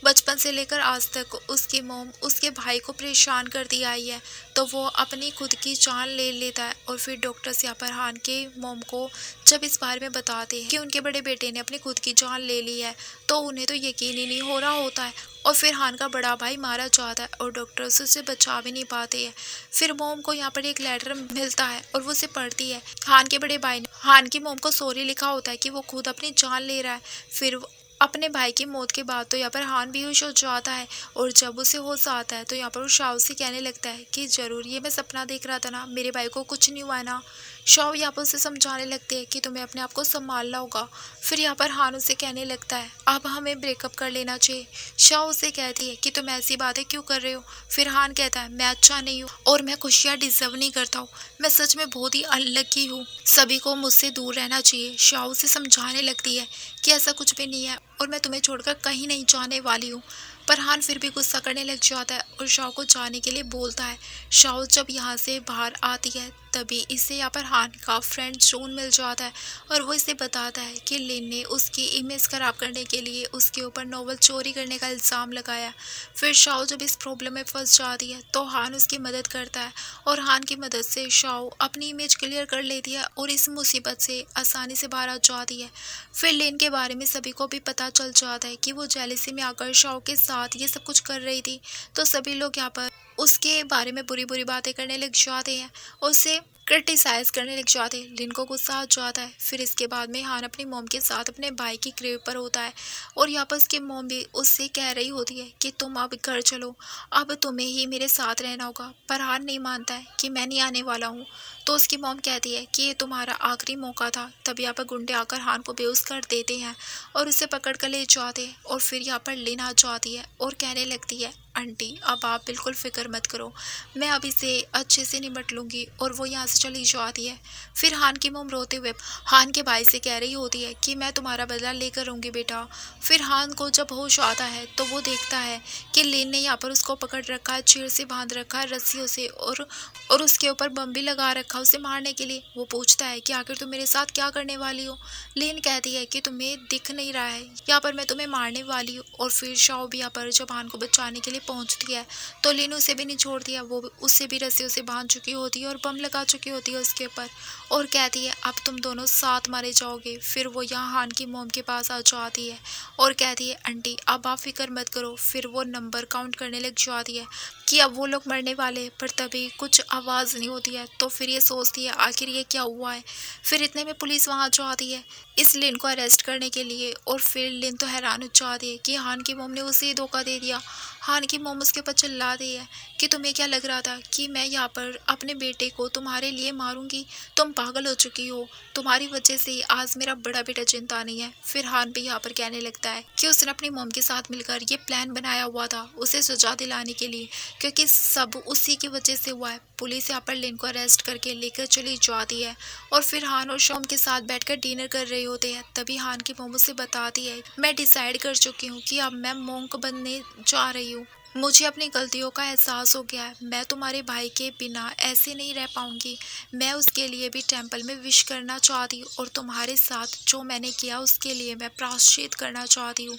बचपन से लेकर आज तक उसकी मोम उसके भाई को परेशान करती आई है। तो वो अपनी खुद की जान ले लेता है। और फिर डॉक्टर्स यहाँ पर हान के मोम को जब इस बारे में बताते हैं कि उनके बड़े बेटे ने अपनी खुद की जान ले ली है, तो उन्हें तो यकीन ही नहीं हो रहा होता है। और फिर हान का बड़ा भाई मारा जाता है और डॉक्टर्स उसे बचा भी नहीं पाते हैं। फिर मोम को यहाँ पर एक लेटर मिलता है और वो उसे पढ़ती है। हान के बड़े भाई ने हान की मोम को सॉरी लिखा होता है कि वो खुद अपनी जान ले रहा है। फिर अपने भाई की मौत के बाद तो यहाँ पर हान बेहोश हो जाता है, और जब उसे होश आता है तो यहाँ पर वो शाओ से कहने लगता है कि ज़रूर ये मैं सपना देख रहा था ना, मेरे भाई को कुछ नहीं हुआ ना। शाओ यहाँ पर उसे समझाने लगते हैं कि तुम्हें अपने आप को संभालना होगा। फिर यहाँ पर हान उसे कहने लगता है अब हमें ब्रेकअप कर लेना चाहिए। शाओ उसे कहती है कि तुम ऐसी बातें क्यों कर रहे हो। फिर हान कहता है मैं अच्छा नहीं हूँ और मैं खुशियाँ डिजर्व नहीं करता हूँ, मैं सच में बहुत ही अनलकी हूँ, सभी को मुझसे दूर रहना चाहिए। शाओ उसे समझाने लगती है कि ऐसा कुछ भी नहीं है और मैं तुम्हें छोड़कर कहीं नहीं जाने वाली हूँ। पर हान फिर भी गुस्सा करने लग जाता है और शाओ को जाने के लिए बोलता है। शाओ जब यहाँ से बाहर आती है तभी इसे यहाँ पर हान का फ्रेंड जून मिल जाता है और वो इसे बताता है कि लिन ने उसकी इमेज खराब करने के लिए उसके ऊपर नोवेल चोरी करने का इल्ज़ाम लगाया। फिर शाओ जब इस प्रॉब्लम में फंस जाती है तो हान उसकी मदद करता है और हान की मदद से शाओ अपनी इमेज क्लियर कर लेती है और इस मुसीबत से आसानी से बाहर आ जाती है। फिर लिन के बारे में सभी को भी पता चल जाता है कि वो जेलसी में आकर शाओ के साथ ये सब कुछ कर रही थी। तो सभी लोग यहाँ पर उसके बारे में बुरी बुरी बातें करने लग जाते हैं, उसे क्रिटिसाइज करने लग जाते हैं। लिन को गुस्सा आ जाता है। फिर इसके बाद में हान अपनी मोम के साथ अपने भाई की ग्रेव पर होता है और यहाँ पर उसकी मोम भी उससे कह रही होती है कि तुम अब घर चलो, अब तुम्हें ही मेरे साथ रहना होगा। पर हान नहीं मानता है कि मैं नहीं आने वाला हूँ। तो उसकी मोम कहती है कि ये तुम्हारा आखिरी मौका था। तब यहाँ पर गुंडे आकर हान को बेहोश कर देते हैं और उसे पकड़ कर ले जाते हैं। और फिर यहाँ पर लिन आ जाती है और कहने लगती है आंटी अब आप बिल्कुल फिक्र मत करो, मैं अभी से अच्छे से निपट लूँगी। और वो यहाँ से चली जाती है। फिर हान की मोम रोते हुए हान के भाई से कह रही होती है कि मैं तुम्हारा बदला लेकर रहूँगी बेटा। फिर हान को जब होश आता है तो वो देखता है कि लिन ने यहाँ पर उसको पकड़ रखा है, चीड़ से बांध रखा है रस्सियों से, और उसके ऊपर बम भी लगा रखा है उसे मारने के लिए। वो पूछता है कि आखिर तुम मेरे साथ क्या करने वाली हो। लिन कहती है कि तुम्हें दिख नहीं रहा है, यहाँ पर मैं तुम्हें मारने वाली हूँ। और फिर शाओ भी यहाँ पर जब हान को बचाने के लिए पहुँचती है तो लिन उसे भी नहीं छोड़ती है, वो उससे भी रस्सियों से बांध चुकी होती है और बम लगा चुकी होती है उसके ऊपर, और कहती है अब तुम दोनों साथ मारे जाओगे। फिर वो यहाँ हान की मोम के पास आ जाती है और कहती है आंटी अब आप फिक्र मत करो। फिर वो नंबर काउंट करने लग जाती है कि अब वो लोग मरने वाले हैं, पर तभी कुछ आवाज़ नहीं होती है। तो फिर ये सोचती है आखिर ये क्या हुआ है। फिर इतने में पुलिस वहाँ जो आती है इस लिन को अरेस्ट करने के लिए। और फिर लिन तो हैरान हो जाती है कि हान की मोम ने उसे धोखा दे दिया। हान की मोम उसके ऊपर चिल्लाती है कि तुम्हें क्या लग रहा था कि मैं यहाँ पर अपने बेटे को तुम्हारे लिए मारूंगी, तुम पागल हो चुकी हो, तुम्हारी वजह से आज मेरा बड़ा बेटा जिंदा नहीं है। फिर हान भी यहाँ पर कहने लगता है कि उसने अपनी मोम के साथ मिलकर ये प्लान बनाया हुआ था उसे सजा दिलाने के लिए, क्योंकि सब उसी की वजह से हुआ है। पुलिस यहाँ पर लिन को अरेस्ट करके लेकर चली जाती है और फिर हान और शॉम के साथ बैठकर डिनर कर रहे होते हैं। तभी हान की मोम उसे बताती है मैं डिसाइड कर चुकी हूँ कि अब मैं मोंक बनने जा रही हूँ, मुझे अपनी गलतियों का एहसास हो गया है, मैं तुम्हारे भाई के बिना ऐसे नहीं रह पाऊंगी। मैं उसके लिए भी टेंपल में विश करना चाहती हूँ और तुम्हारे साथ जो मैंने किया उसके लिए मैं प्रायश्चित करना चाहती हूँ।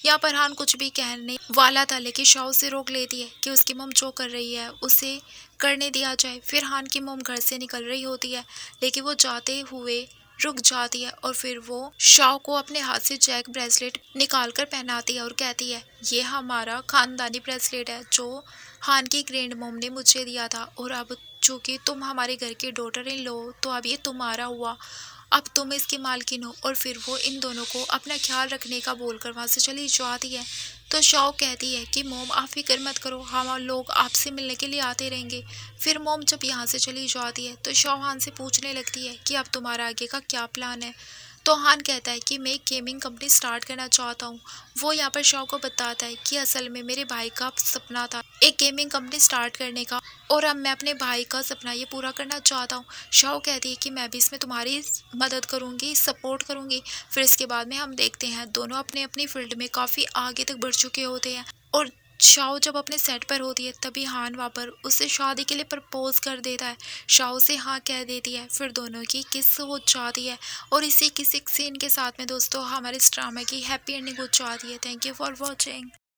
यहाँ पर हान कुछ भी कहने वाला था लेकिन शाओ से रोक लेती है कि उसकी मोम जो कर रही है उसे करने दिया जाए। फिर हान की मोम घर से निकल रही होती है लेकिन वो जाते हुए रुक जाती है और फिर वो शाओ को अपने हाथ से जैक ब्रेसलेट निकाल कर पहनाती है और कहती है ये हमारा खानदानी ब्रेसलेट है जो हान की ग्रैंड मॉम ने मुझे दिया था, और अब चूंकि तुम हमारे घर के डॉटर इन लो तो अब ये तुम्हारा हुआ, अब तुम इसकी मालकिन हो। और फिर वो इन दोनों को अपना ख्याल रखने का बोलकर वहाँ से चली जाती है। तो शाओ कहती है कि मोम आप फिक्र मत करो, हम लोग आपसे मिलने के लिए आते रहेंगे। फिर मोम जब यहाँ से चली जाती है तो शाओ हान से पूछने लगती है कि अब तुम्हारा आगे का क्या प्लान है। तो हान कहता है कि मैं एक गेमिंग कंपनी स्टार्ट करना चाहता हूँ। वो यहाँ पर शाओ को बताता है कि असल में मेरे भाई का सपना था एक गेमिंग कंपनी स्टार्ट करने का, और अब मैं अपने भाई का सपना ये पूरा करना चाहता हूँ। शाओ कहती है कि मैं भी इसमें तुम्हारी मदद करूँगी, सपोर्ट करूँगी। फिर इसके बाद में हम देखते हैं दोनों अपने अपनी फील्ड में काफ़ी आगे तक बढ़ चुके होते हैं, और शाओ जब अपने सेट पर होती है तभी हान वहाँ पर उसे शादी के लिए प्रपोज कर देता है। शाओ से हाँ कह देती है, फिर दोनों की किस हो जाती है। और इसी किसी सीन के साथ में दोस्तों हमारे इस ड्रामा की हैप्पी एंडिंग हो जाती है। Thank you for watching.